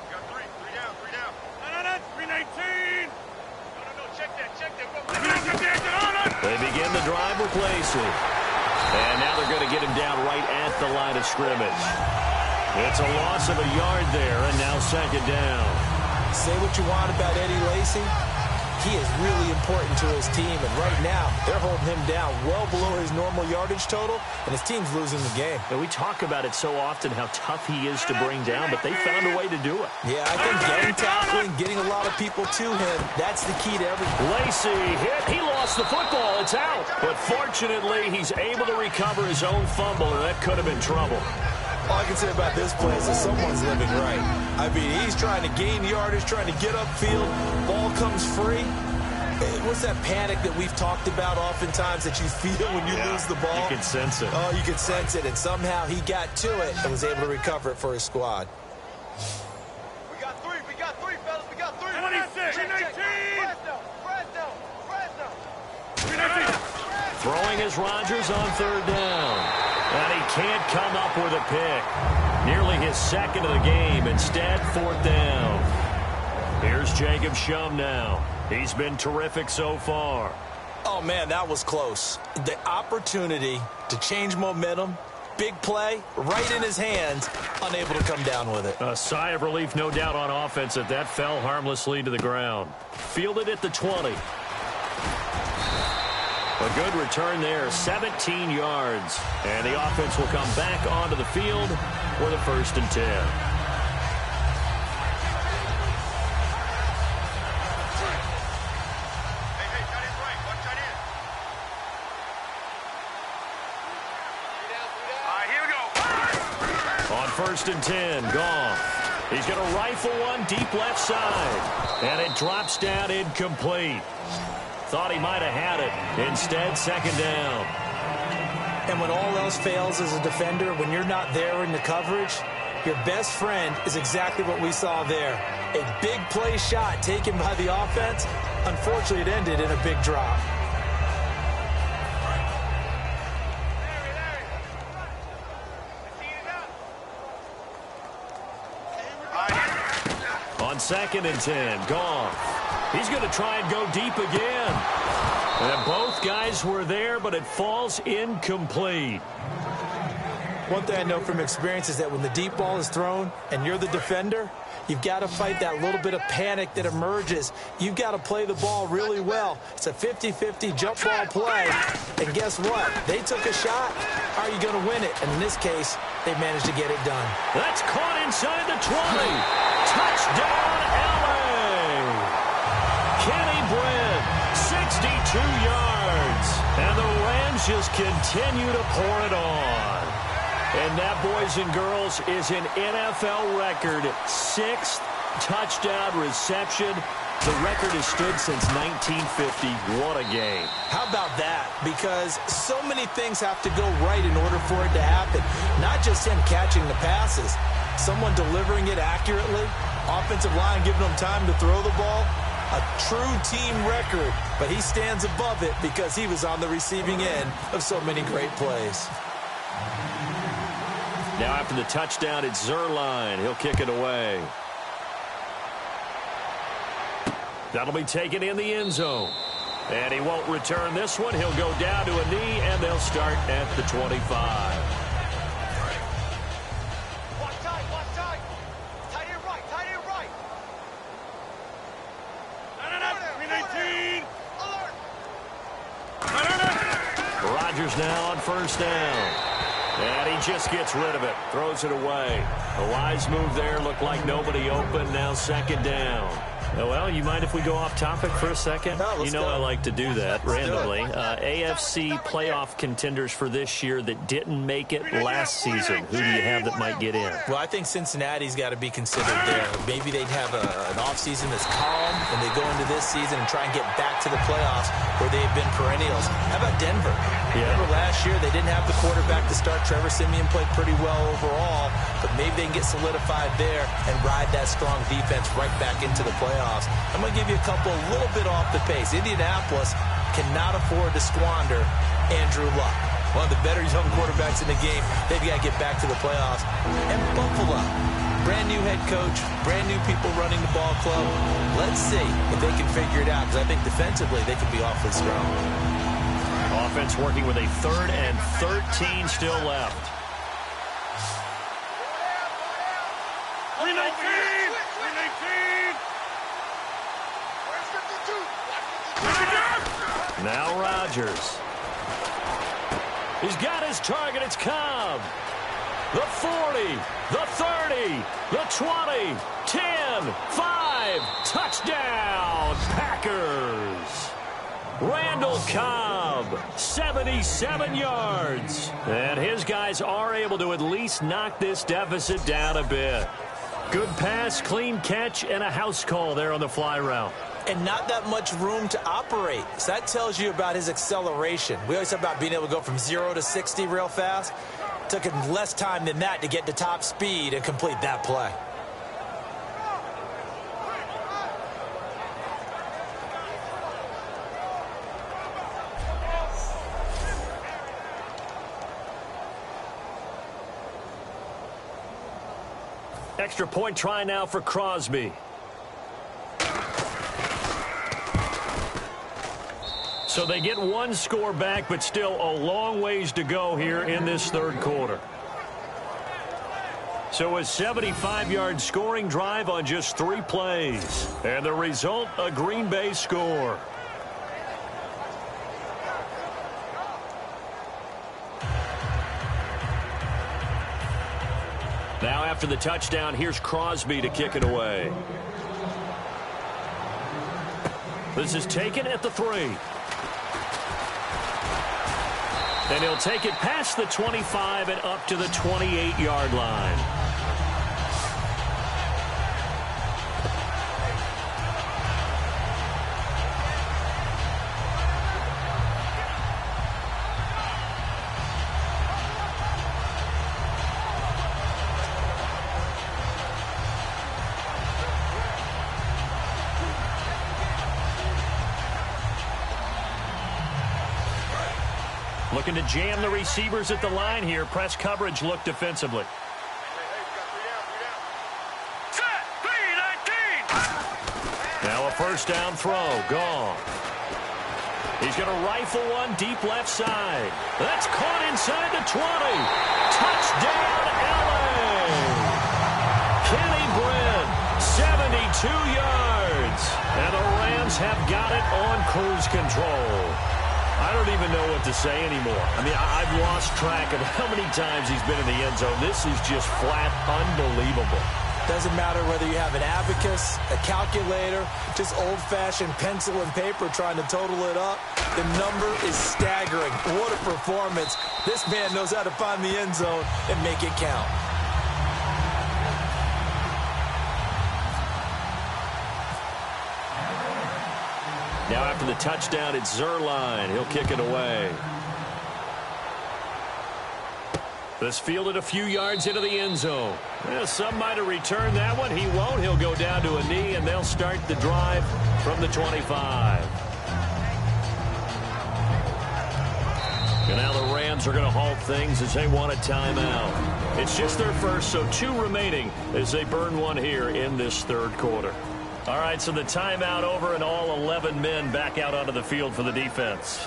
Got three down. No, 319. No, check that. They begin the drive with Lacey. And now they're going to get him down right at the line of scrimmage. It's a loss of a yard there, and now 2nd down. Say what you want about Eddie Lacy. He is really important to his team, and right now they're holding him down well below his normal yardage total, and his team's losing the game. And we talk about it so often, how tough he is to bring down, but they found a way to do it. Yeah, I think getting tackling, getting a lot of people to him, that's the key to everything. Lacey hit. He lost the football. It's out. But fortunately, he's able to recover his own fumble, and that could have been trouble. All I can say about this play is that someone's living right. I mean, he's trying to gain yardage, trying to get upfield. Ball comes free. What's that panic that we've talked about oftentimes that you feel when you lose the ball? You can sense it. Oh, you can sense it. And somehow he got to it and was able to recover it for his squad. We got three, fellas. We got three. 26. 319. Fresno. Throwing is Rodgers on 3rd down. And he can't come up with a pick. Nearly his 2nd of the game. Instead, 4th down. Here's Jacob Shum now. He's been terrific so far. Oh, man, that was close. The opportunity to change momentum big play right in his hands, unable to come down with it. A sigh of relief, no doubt, on offense that that fell harmlessly to the ground. Fielded at the 20. A good return there, 17 yards. And the offense will come back onto the field for the 1st and 10. On 1st and 10, Goff. He's going to rifle one deep left side. And it drops down incomplete. Thought he might have had it. Instead, 2nd down. And when all else fails as a defender, when you're not there in the coverage, your best friend is exactly what we saw there. A big play shot taken by the offense. Unfortunately, it ended in a big drop. On 2nd and 10, Goff. He's going to try and go deep again. And both guys were there, but it falls incomplete. One thing I know from experience is that when the deep ball is thrown and you're the defender, you've got to fight that little bit of panic that emerges. You've got to play the ball really well. It's a 50-50 jump ball play. And guess what? They took a shot. How are you going to win it? And in this case, they managed to get it done. That's caught inside the 20. Touchdown, LA. Kenny Britt, 62 yards. And the Rams just continue to pour it on. And that, boys and girls, is an NFL record 6th touchdown reception. The record has stood since 1950. What a game. How about that? Because so many things have to go right in order for it to happen. Not just him catching the passes, someone delivering it accurately, offensive line giving him time to throw the ball. A true team record, but he stands above it because he was on the receiving end of so many great plays. Now after the touchdown, it's Zerline. He'll kick it away. That'll be taken in the end zone. And he won't return this one. He'll go down to a knee, and they'll start at the 25. Watch tight. Tight end right. 319. Alert. Rodgers now on 1st down. And he just gets rid of it. Throws it away. A wise move there. Looked like nobody open. Now 2nd down. Well, you mind if we go off topic for a second? No, let's go. I like to do that randomly. do AFC playoff contenders for this year that didn't make it last season. Who do you have that might get in? Well, I think Cincinnati's got to be considered there. Maybe they'd have an offseason that's calm, and they go into this season and try and get back to the playoffs where they've been perennials. How about Denver? Yeah. Remember last year they didn't have the quarterback to start. Trevor Siemian played pretty well overall, but maybe they can get solidified there and ride that strong defense right back into the playoffs. I'm going to give you a couple a little bit off the pace. Indianapolis cannot afford to squander Andrew Luck, one of the better young quarterbacks in the game. They've got to get back to the playoffs. And Buffalo, brand new head coach, brand new people running the ball club. Let's see if they can figure it out, because I think defensively they can be awfully strong. Offense working with a 3rd and 13 still left. 319. Now Rodgers. He's got his target. It's Cobb. The 40, the 30, the 20, 10, 5. Touchdown, Packers. Randall Cobb, 77 yards. And his guys are able to at least knock this deficit down a bit. Good pass, clean catch, and a house call there on the fly route. And not that much room to operate. So that tells you about his acceleration. We always talk about being able to go from 0 to 60 real fast. Took him less time than that to get to top speed and complete that play. Extra point try now for So they get one score back, but still a long ways to go here in this third quarter. So a 75-yard scoring drive on just 3 plays. And the result, a Green Bay score. Now after the touchdown, here's Crosby to kick it away. This is taken at the 3. And he'll take it past the 25 and up to the 28-yard line. Looking to jam the receivers at the line here. Press coverage look defensively. Now a first down throw. Gone. He's going to rifle one deep left side. That's caught inside the 20. Touchdown, LA. Kenny Bryn, 72 yards. And the Rams have got it on cruise control. I don't even know what to say anymore. I mean, I've lost track of how many times he's been in the end zone. This is just flat unbelievable. Doesn't matter whether you have an abacus, a calculator, just old-fashioned pencil and paper trying to total it up. The number is staggering. What a performance. This man knows how to find the end zone and make it count. Now after the touchdown, it's Zerline. He'll kick it away. This fielded a few yards into the end zone. Well, some might have returned that one. He won't. He'll go down to a knee, and they'll start the drive from the 25. And now the Rams are going to halt things as they want a timeout. It's just their first, so 2 remaining as they burn one here in this third quarter. All right, so the timeout over and all 11 men back out onto the field for the defense.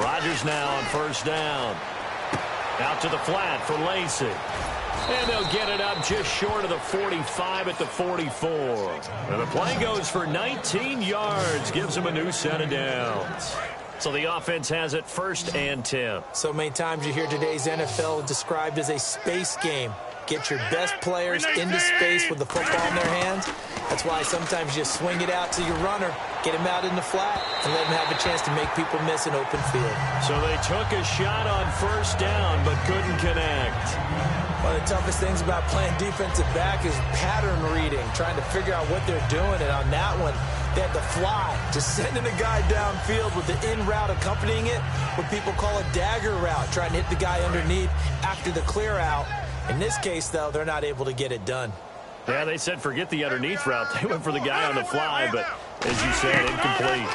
Rodgers now on first down. Out to the flat for Lacey. And they'll get it up just short of the 45 at the 44. And the play goes for 19 yards. Gives them a new set of downs. So the offense has it 1st and 10. So many times you hear today's NFL described as a space game. Get your best players into space with the football in their hands. That's why sometimes you swing it out to your runner, get him out in the flat, and let him have a chance to make people miss an open field. So they took a shot on first down but couldn't connect. One of the toughest things about playing defensive back is pattern reading, trying to figure out what they're doing. And on that one, they had to fly, just sending a guy downfield with the in route accompanying it, what people call a dagger route, trying to hit the guy underneath after the clear out. In this case, though, they're not able to get it done. Yeah, they said forget the underneath route. They went for the guy on the fly, but as you said, incomplete.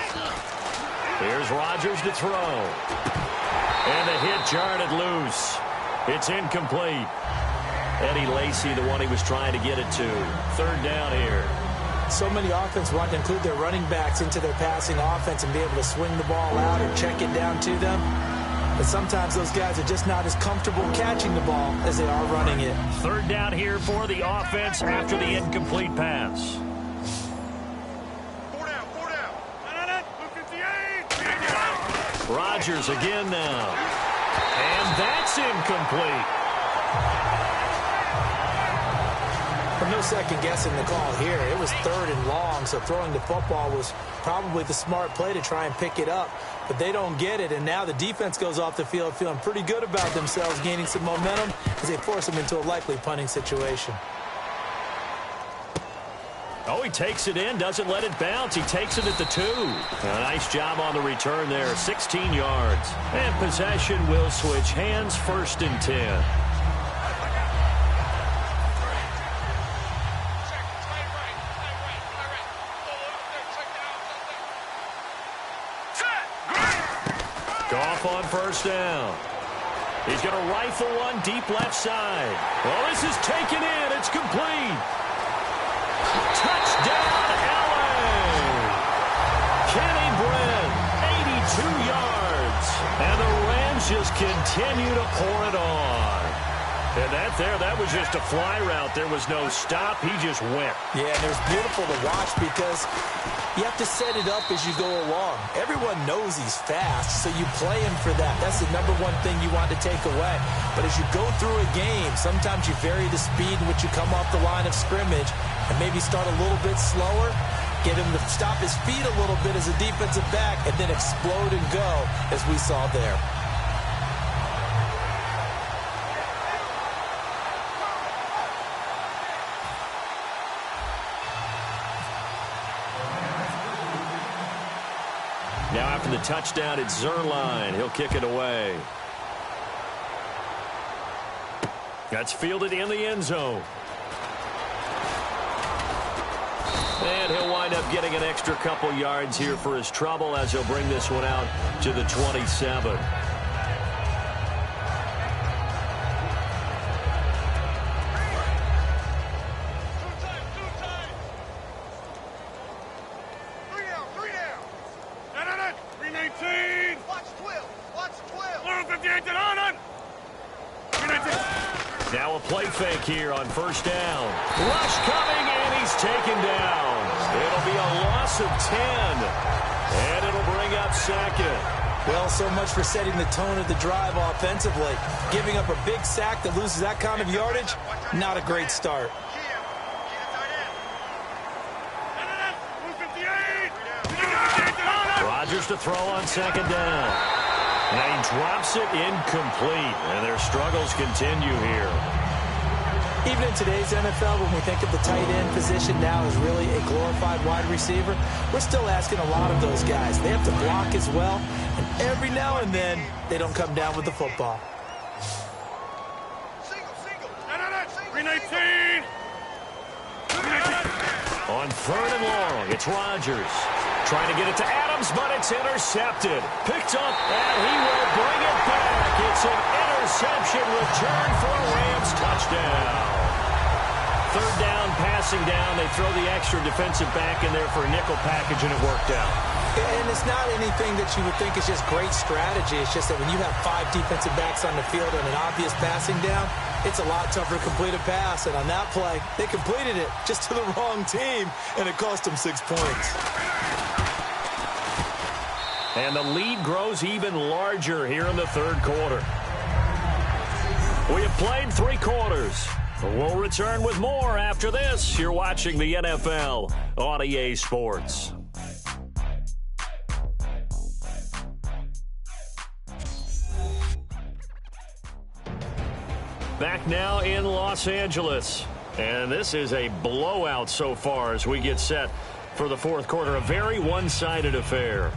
Here's Rodgers to throw. And the hit jarred it loose. It's incomplete. Eddie Lacy, the one he was trying to get it to. 3rd down here. So many offenses want to include their running backs into their passing offense and be able to swing the ball out or check it down to them. But sometimes those guys are just not as comfortable catching the ball as they are running it. 3rd down here for the offense after the incomplete pass. 4 down, 4 down. 58. Rodgers again now. And that's incomplete. Well, no second guessing the call here. It was 3rd and long, so throwing the football was probably the smart play to try and pick it up. But they don't get it, and now the defense goes off the field feeling pretty good about themselves, gaining some momentum as they force them into a likely punting situation. Oh, he takes it in, doesn't let it bounce. He takes it at the 2. A nice job on the return there, 16 yards. And possession will switch hands, 1st and 10. first down. He's going to rifle one deep left side. Well, this is taken in. It's complete. Touchdown, LA. Kenny Brent, 82 yards. And the Rams just continue to pour it on. And that was just a fly route. There was no stop. He just went. Yeah, and it was beautiful to watch because you have to set it up as you go along. Everyone knows he's fast, so you play him for that. That's the number one thing you want to take away. But as you go through a game, sometimes you vary the speed in which you come off the line of scrimmage and maybe start a little bit slower, get him to stop his feet a little bit as a defensive back, and then explode and go, as we saw there. Now after the touchdown, it's Zerline. He'll kick it away. That's fielded in the end zone. And he'll wind up getting an extra couple yards here for his trouble as he'll bring this one out to the 27. Now a play fake here on first down. Rush coming, and he's taken down. It'll be a loss of 10, and it'll bring up second. Well, so much for setting the tone of the drive offensively. Giving up a big sack that loses that kind of yardage, not a great start. Rodgers to throw on second down. Now he drops it incomplete, and their struggles continue here. Even in today's NFL, when we think of the tight end position now as really a glorified wide receiver, we're still asking a lot of those guys. They have to block as well, and every now and then, they don't come down with the football. Green 18. On third and long, it's Rodgers. Trying to get it to Adams, but it's intercepted. Picked up, and he will bring it back. It's an interception return for a Rams touchdown. Third down, passing down. They throw the extra defensive back in there for a nickel package, and it worked out. And it's not anything that you would think is just great strategy. It's just that when you have 5 defensive backs on the field and an obvious passing down, it's a lot tougher to complete a pass. And on that play, they completed it just to the wrong team, and it cost them 6 points. And the lead grows even larger here in the third quarter. We have played 3 quarters. We'll return with more after this. You're watching the NFL on EA Sports. Back now in Los Angeles. And this is a blowout so far as we get set for the fourth quarter. A very one-sided affair.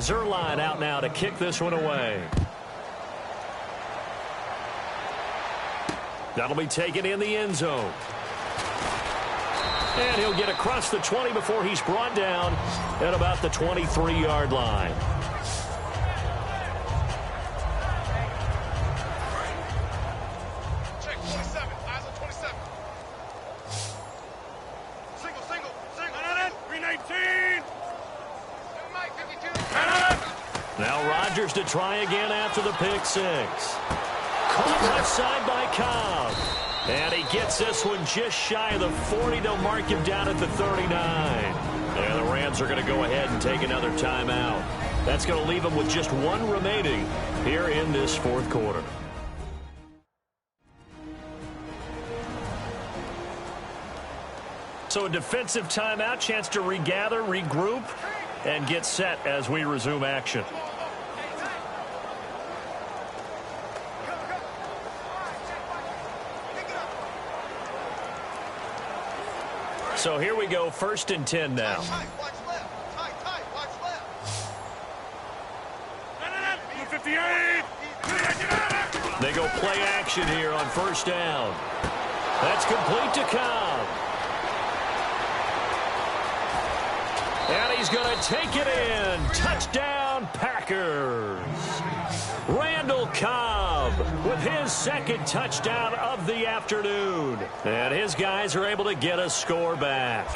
Zerline out now to kick this one away. That'll be taken in the end zone. And he'll get across the 20 before he's brought down at about the 23-yard line. Check 27. Eyes on 27. Single. Green 18. Now Rodgers to try again after the pick six. Caught left side by Cobb. And he gets this one just shy of the 40. They'll mark him down at the 39. And the Rams are going to go ahead and take another timeout. That's going to leave them with just 1 remaining here in this fourth quarter. So a defensive timeout, chance to regather, regroup, and get set as we resume action. So here we go, 1st and 10 now. Watch left. Watch left. 58. They go play action here on first down. That's complete to Cobb. And he's going to take it in. Touchdown, Packers. Randall Cobb with his second touchdown of the afternoon. And his guys are able to get a score back.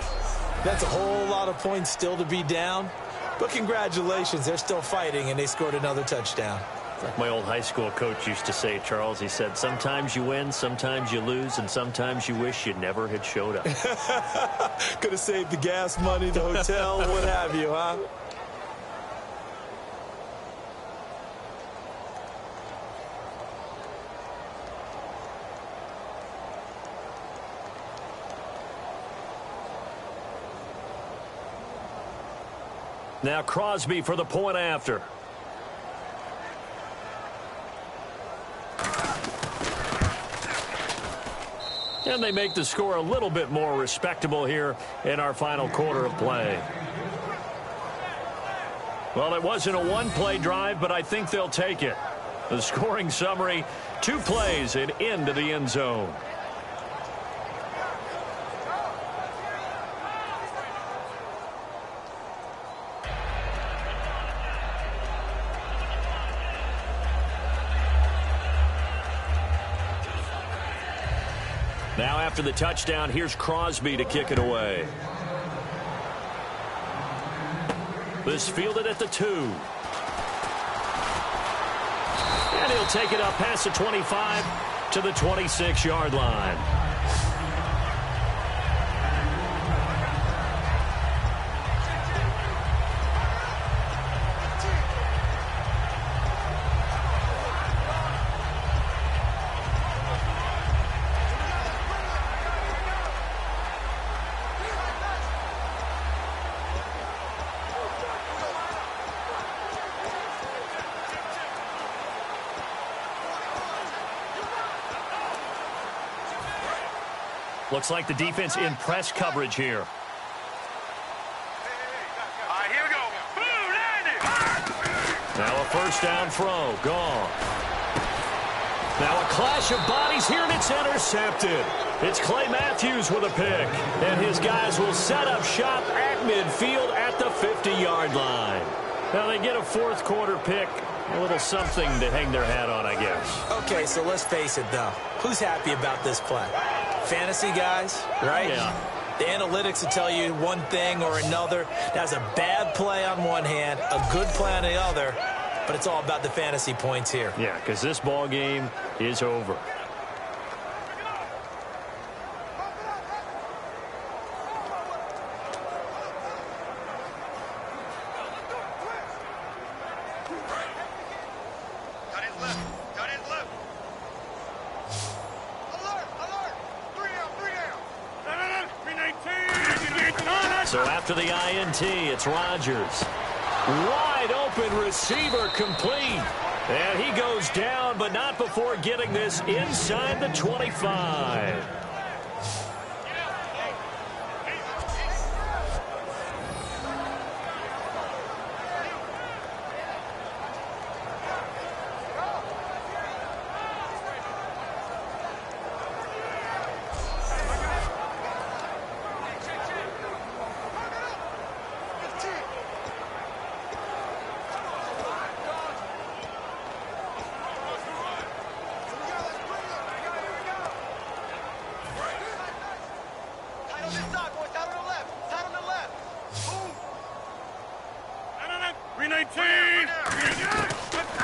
That's a whole lot of points still to be down. But congratulations, they're still fighting, and they scored another touchdown. Like my old high school coach used to say, Charles, he said, sometimes you win, sometimes you lose, and sometimes you wish you never had showed up. Could have saved the gas money, the hotel, what have you, huh? Now Crosby for the point after. And they make the score a little bit more respectable here in our final quarter of play. Well, it wasn't a one-play drive, but I think they'll take it. The scoring summary, 2 plays and into the end zone. Now after the touchdown, here's Crosby to kick it away. This fielded at the 2. And he'll take it up past the 25 to the 26-yard line. Looks like the defense in press coverage here. All right, here we go. Boom, landed. Now a first down throw, gone. Now a clash of bodies here, and it's intercepted. It's Clay Matthews with a pick, and his guys will set up shop at midfield at the 50-yard line. Now they get a fourth quarter pick, a little something to hang their hat on, I guess. Okay, so let's face it, though. Who's happy about this play? Fantasy guys, right? Yeah. The analytics will tell you one thing or another. That's a bad play on one hand, a good play on the other, but it's all about the fantasy points here. Yeah, because this ball game is over. So after the INT, it's Rodgers. Wide open receiver complete. And he goes down, but not before getting this inside the 25.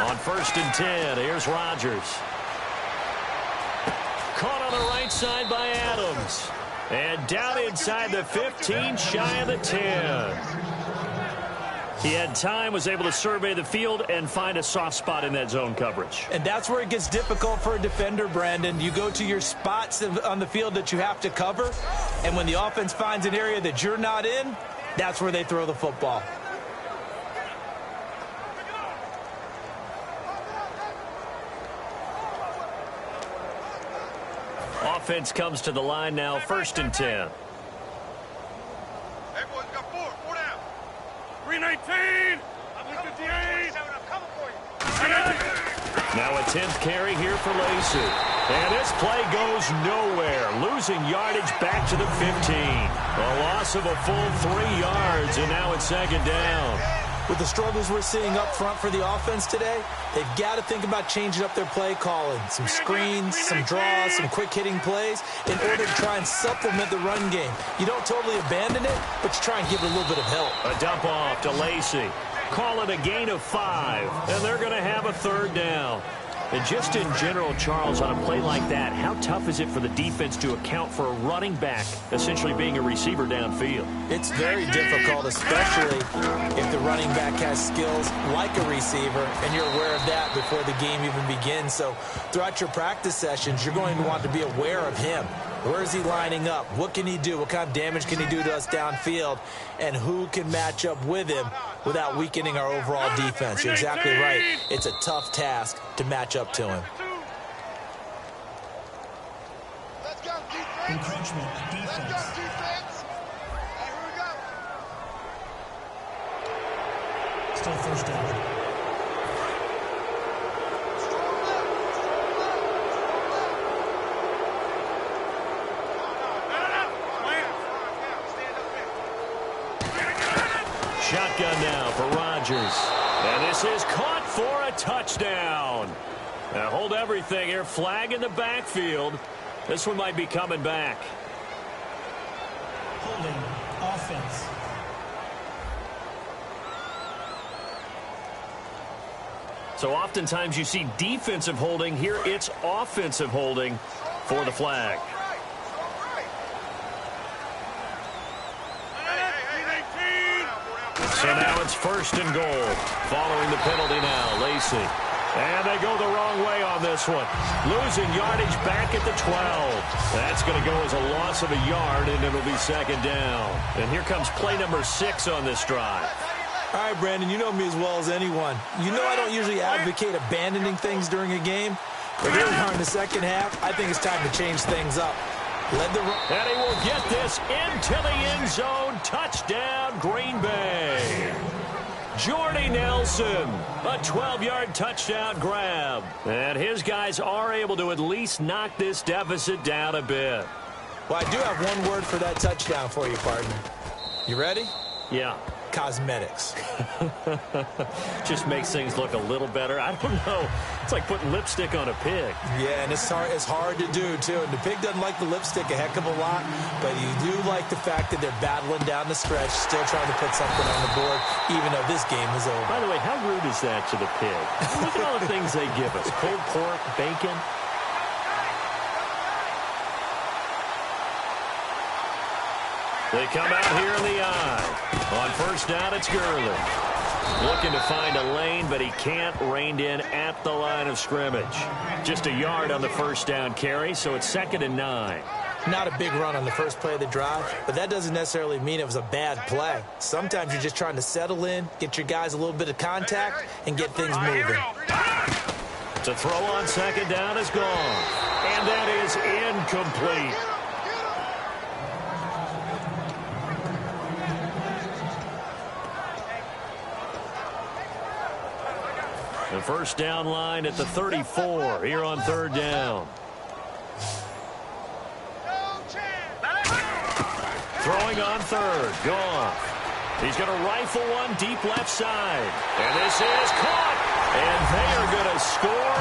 On 1st and 10, here's Rodgers. Caught on the right side by Adams. And down inside the 15, shy of the 10. He had time, was able to survey the field and find a soft spot in that zone coverage. And that's where it gets difficult for a defender, Brandon. You go to your spots on the field that you have to cover, and when the offense finds an area that you're not in, that's where they throw the football. Offense comes to the line now, 1st and 10. Hey, boys, we got four down. 319. I'm 58. I'm coming for you. Now a 10th carry here for Lacey. And this play goes nowhere. Losing yardage back to the 15. A loss of a full 3 yards, and now it's second down. With the struggles we're seeing up front for the offense today, they've got to think about changing up their play calling. Some screens, some draws, some quick-hitting plays in order to try and supplement the run game. You don't totally abandon it, but you try and give it a little bit of help. A dump off to Lacey. Call it a gain of 5, and they're going to have a third down. And just in general, Charles, on a play like that, how tough is it for the defense to account for a running back essentially being a receiver downfield? It's very difficult, especially if the running back has skills like a receiver, and you're aware of that before the game even begins. So throughout your practice sessions, you're going to want to be aware of him. Where is he lining up? What can he do? What kind of damage can he do to us downfield? And who can match up with him without weakening our overall defense? You're exactly right. It's a tough task to match up to him. Encroachment, defense. Let's go, defense. Hey, here we go. Still first down. Shotgun now for Rodgers. And this is caught for a touchdown. Now hold everything here. Flag in the backfield. This one might be coming back. Holding, offense. So oftentimes you see defensive holding. Here it's offensive holding for the flag. So now it's first and goal. Following the penalty now, Lacey. And they go the wrong way on this one. Losing yardage back at the 12. That's going to go as a loss of a yard, and it'll be second down. And here comes play number 6 on this drive. All right, Brandon, you know me as well as anyone. You know I don't usually advocate abandoning things during a game. But here we are in the second half. I think it's time to change things up. And he will get this into the end zone. Touchdown, Green Bay. Jordy Nelson, a 12-yard touchdown grab. And his guys are able to at least knock this deficit down a bit. Well, I do have one word for that touchdown for you, partner. You ready? Yeah. Cosmetics. Just makes things look a little better. I don't know. It's like putting lipstick on a pig. Yeah, and it's hard to do, too. And the pig doesn't like the lipstick a heck of a lot, but you do like the fact that they're battling down the stretch, still trying to put something on the board, even though this game is over. By the way, how rude is that to the pig? Look at all the things they give us. Cold pork, bacon. They come out here in the eye. On first down, it's Gurley. Looking to find a lane, but he can't. Reined in at the line of scrimmage. Just a yard on the first down carry, so it's 2nd and 9. Not a big run on the first play of the drive, but that doesn't necessarily mean it was a bad play. Sometimes you're just trying to settle in, get your guys a little bit of contact, and get things moving. To throw on second down is gone. And that is incomplete. The first down line at the 34 here on third down. Throwing on third. Goff. He's going to rifle one deep left side. And this is caught. And they are going to score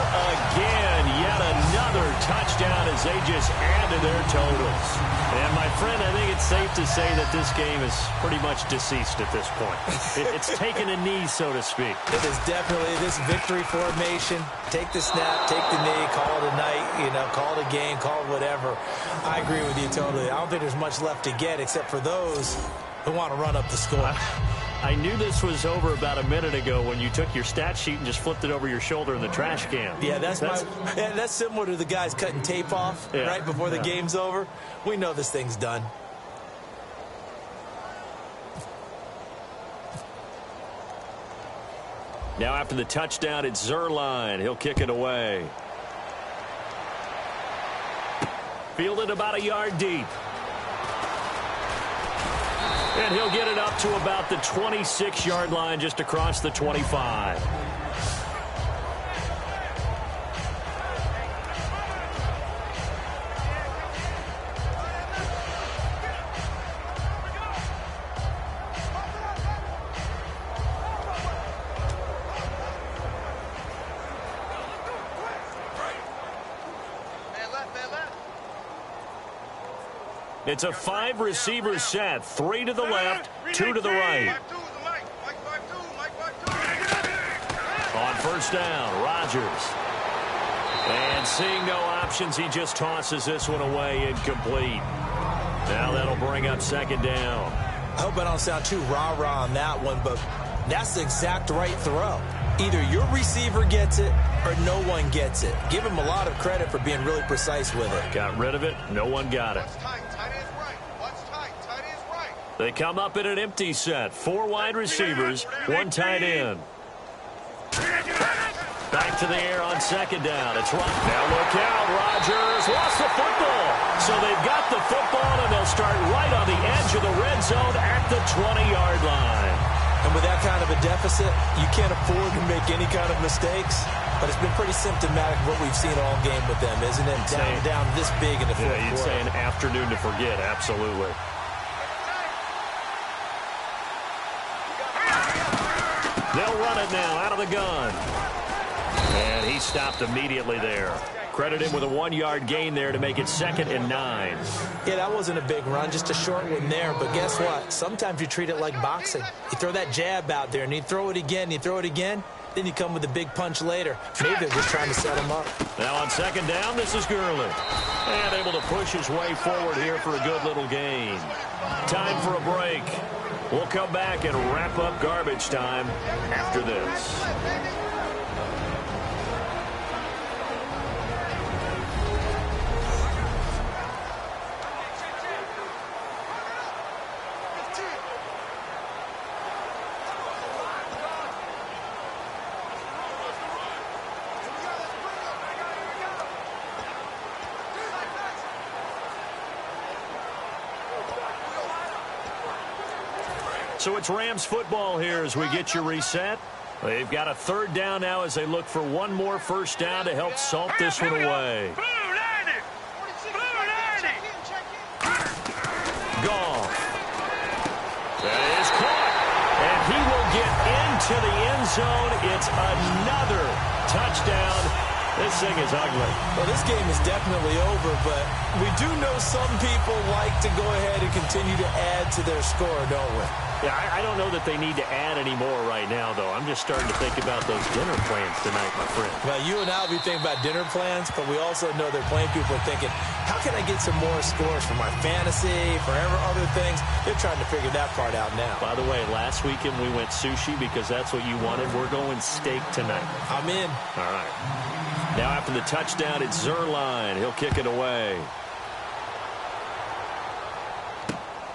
again. Yet another touchdown as they just add to their totals. And, my friend, I think it's safe to say that this game is pretty much deceased at this point. It's taken a knee, so to speak. It is definitely this victory formation. Take the snap, take the knee, call it a night, call it a game, call it whatever. I agree with you totally. I don't think there's much left to get except for those who want to run up the score. I knew this was over about a minute ago when you took your stat sheet and just flipped it over your shoulder in the trash can. Yeah, that's similar to the guys cutting tape off right before the game's over. We know this thing's done. Now after the touchdown, it's Zerline. He'll kick it away. Fielded about a yard deep. And he'll get it up to about the 26-yard line just across the 25. It's a 5-receiver set. 3 to the left, 2 to the right. On first down, Rodgers. And seeing no options, he just tosses this one away, incomplete. Now that'll bring up second down. I hope I don't sound too rah-rah on that one, but that's the exact right throw. Either your receiver gets it or no one gets it. Give him a lot of credit for being really precise with it. Got rid of it. No one got it. They come up in an empty set. 4 wide receivers, 1 tight end. Back to the air on second down. It's Rodgers. Now look out. Rodgers lost the football. So they've got the football, and they'll start right on the edge of the red zone at the 20-yard line. And with that kind of a deficit, you can't afford to make any kind of mistakes. But it's been pretty symptomatic of what we've seen all game with them, isn't it? Down this big in the fourth quarter. You'd say an afternoon to forget. Absolutely. They'll run it now out of the gun. And he stopped immediately there. Credit him with a 1-yard gain there to make it 2nd and 9. Yeah, that wasn't a big run, just a short one there. But guess what? Sometimes you treat it like boxing. You throw that jab out there, and you throw it again, and you throw it again. Then you come with a big punch later. Maybe they're just trying to set him up. Now on second down, this is Gurley. And able to push his way forward here for a good little gain. Time for a break. We'll come back and wrap up garbage time after this. So it's Rams football here as we get you reset. They've got a 3rd down now as they look for one more first down to help salt this one away. Goff. That is caught. And he will get into the end zone. It's another touchdown. This thing is ugly. Well, this game is definitely over, but we do know some people like to go ahead and continue to add to their score, don't we? Yeah, I don't know that they need to add any more right now, though. I'm just starting to think about those dinner plans tonight, my friend. Well, you and I will be thinking about dinner plans, but we also know they're playing people are thinking, how can I get some more scores for my fantasy, for other things? They're trying to figure that part out now. By the way, last weekend we went sushi because that's what you wanted. We're going steak tonight. I'm in. All right. Now after the touchdown, it's Zerline. He'll kick it away.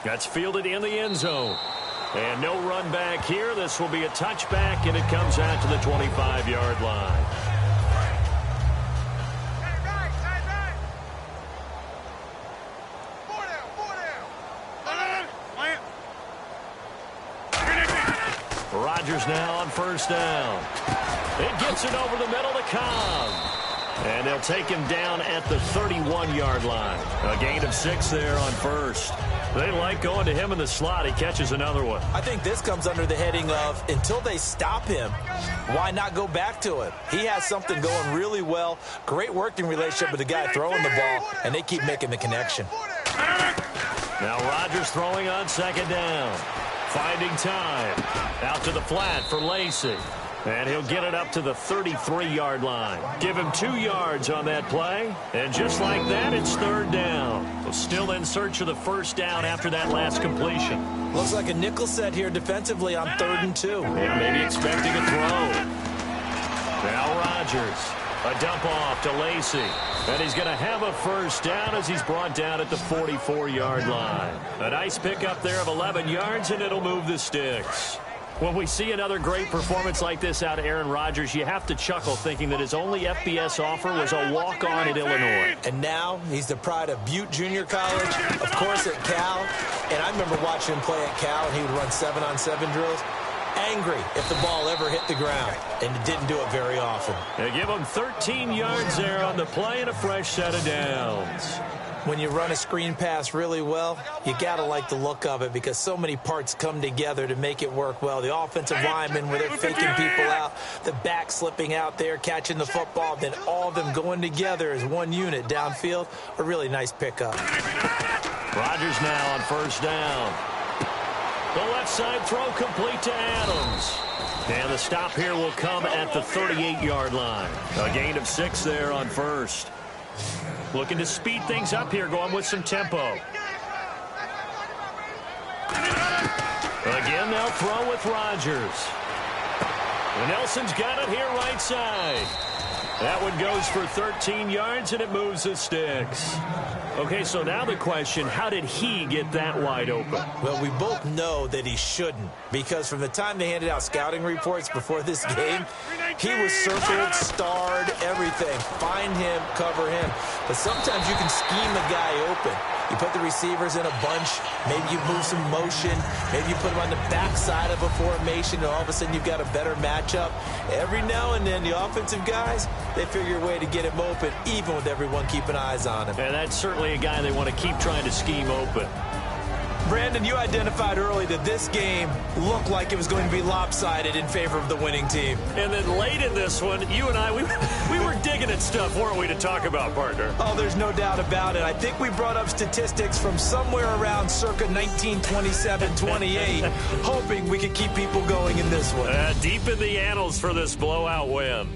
That's fielded in the end zone. And no run back here. This will be a touchback, and it comes out to the 25-yard line. Rodgers now on first down. It gets it over the middle to Cobb. And they'll take him down at the 31-yard line. A gain of 6 there on first. They like going to him in the slot. He catches another one. I think this comes under the heading of until they stop him, why not go back to him? He has something going really well. Great working relationship with the guy throwing the ball, and they keep making the connection. Now Rodgers throwing on second down. Finding time. Out to the flat for Lacey. And he'll get it up to the 33-yard line. Give him 2 yards on that play. And just like that, it's 3rd down. So still in search of the first down after that last completion. Looks like a nickel set here defensively on 3rd and 2. Yeah, maybe expecting a throw. Now Rodgers. A dump off to Lacey. And he's going to have a first down as he's brought down at the 44-yard line. A nice pickup there of 11 yards, and it'll move the sticks. When we see another great performance like this out of Aaron Rodgers, you have to chuckle thinking that his only FBS offer was a walk-on at Illinois. And now he's the pride of Butte Junior College, of course at Cal. And I remember watching him play at Cal, and he would run 7-on-7 drills. Angry if the ball ever hit the ground, and it didn't do it very often. They give him 13 yards there on the play and a fresh set of downs. When you run a screen pass really well, you got to like the look of it because so many parts come together to make it work well. The offensive linemen, where they're faking people out, the back slipping out there, catching the football, then all of them going together as one unit downfield, a really nice pickup. Rodgers now on first down. The left side throw complete to Adams. And the stop here will come at the 38-yard line. A gain of 6 there on first. Looking to speed things up here, going with some tempo. Again, they'll throw with Rodgers. And Nelson's got it here right side. That one goes for 13 yards, and it moves the sticks. Okay, so now the question, how did he get that wide open? Well, we both know that he shouldn't, because from the time they handed out scouting reports before this game, he was circled, starred, everything. Find him, cover him. But sometimes you can scheme a guy open. You put the receivers in a bunch. Maybe you move some motion. Maybe you put them on the backside of a formation, and all of a sudden you've got a better matchup. Every now and then, the offensive guys, they figure a way to get him open, even with everyone keeping eyes on him. And that's certainly a guy they want to keep trying to scheme open. Brandon, you identified early that this game looked like it was going to be lopsided in favor of the winning team. And then late in this one, you and I, we were digging at stuff, weren't we, to talk about, partner? Oh, there's no doubt about it. I think we brought up statistics from somewhere around circa 1927-28, hoping we could keep people going in this one. Deep in the annals for this blowout win.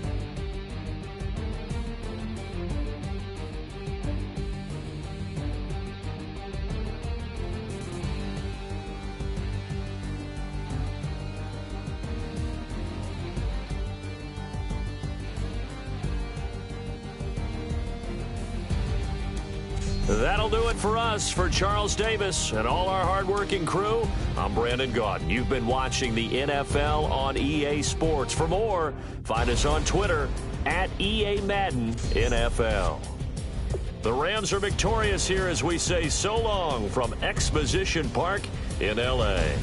That'll do it for us. For Charles Davis and all our hardworking crew, I'm Brandon Gaudin. You've been watching the NFL on EA Sports. For more, find us on Twitter at EA Madden NFL. The Rams are victorious here as we say so long from Exposition Park in L.A.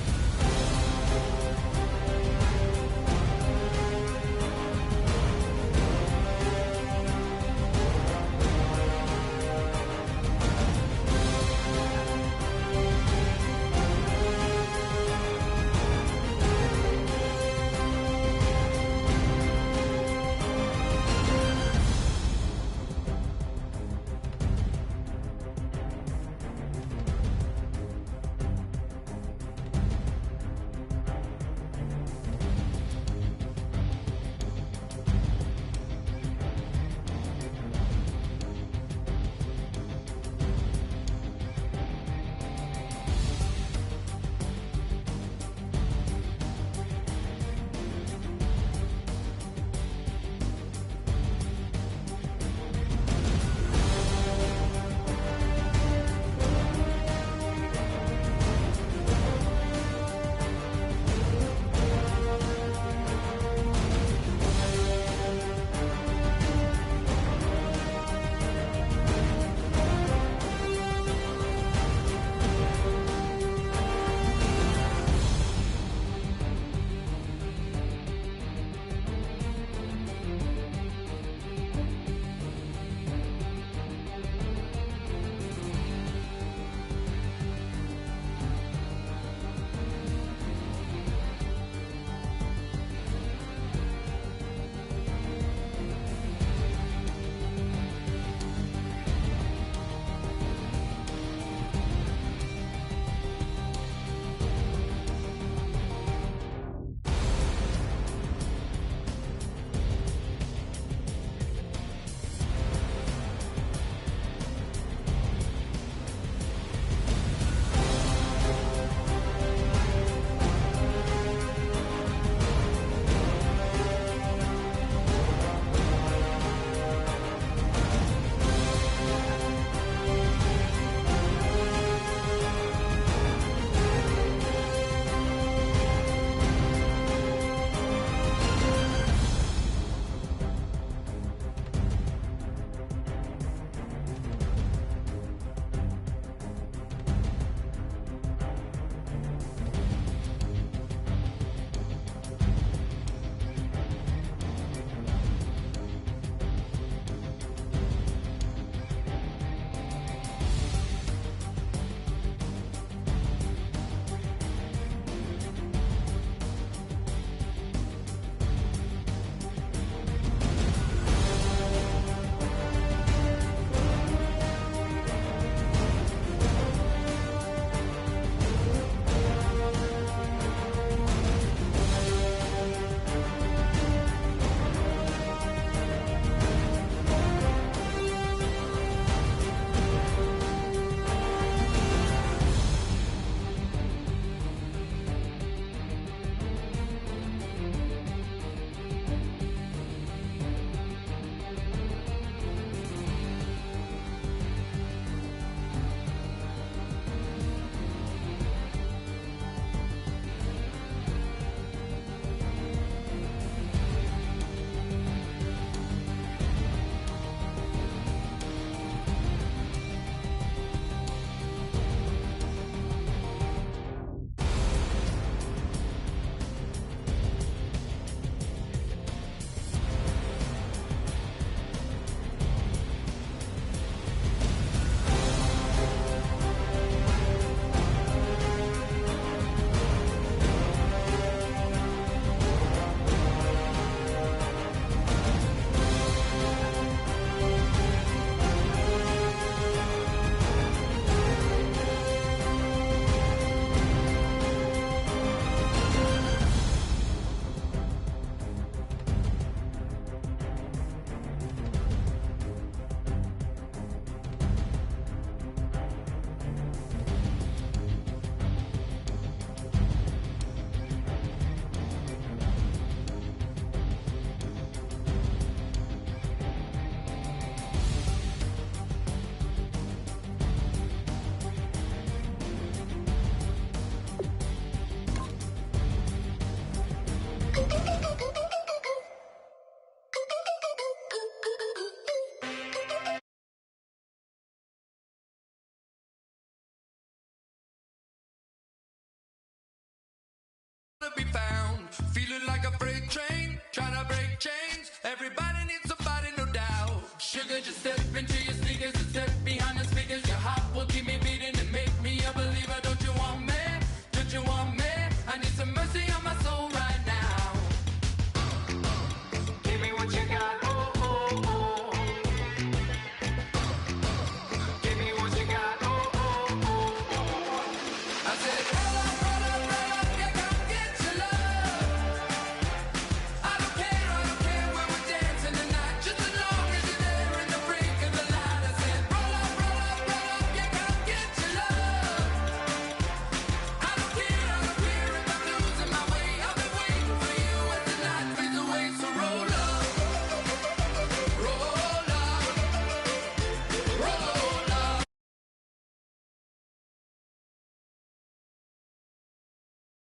to be found.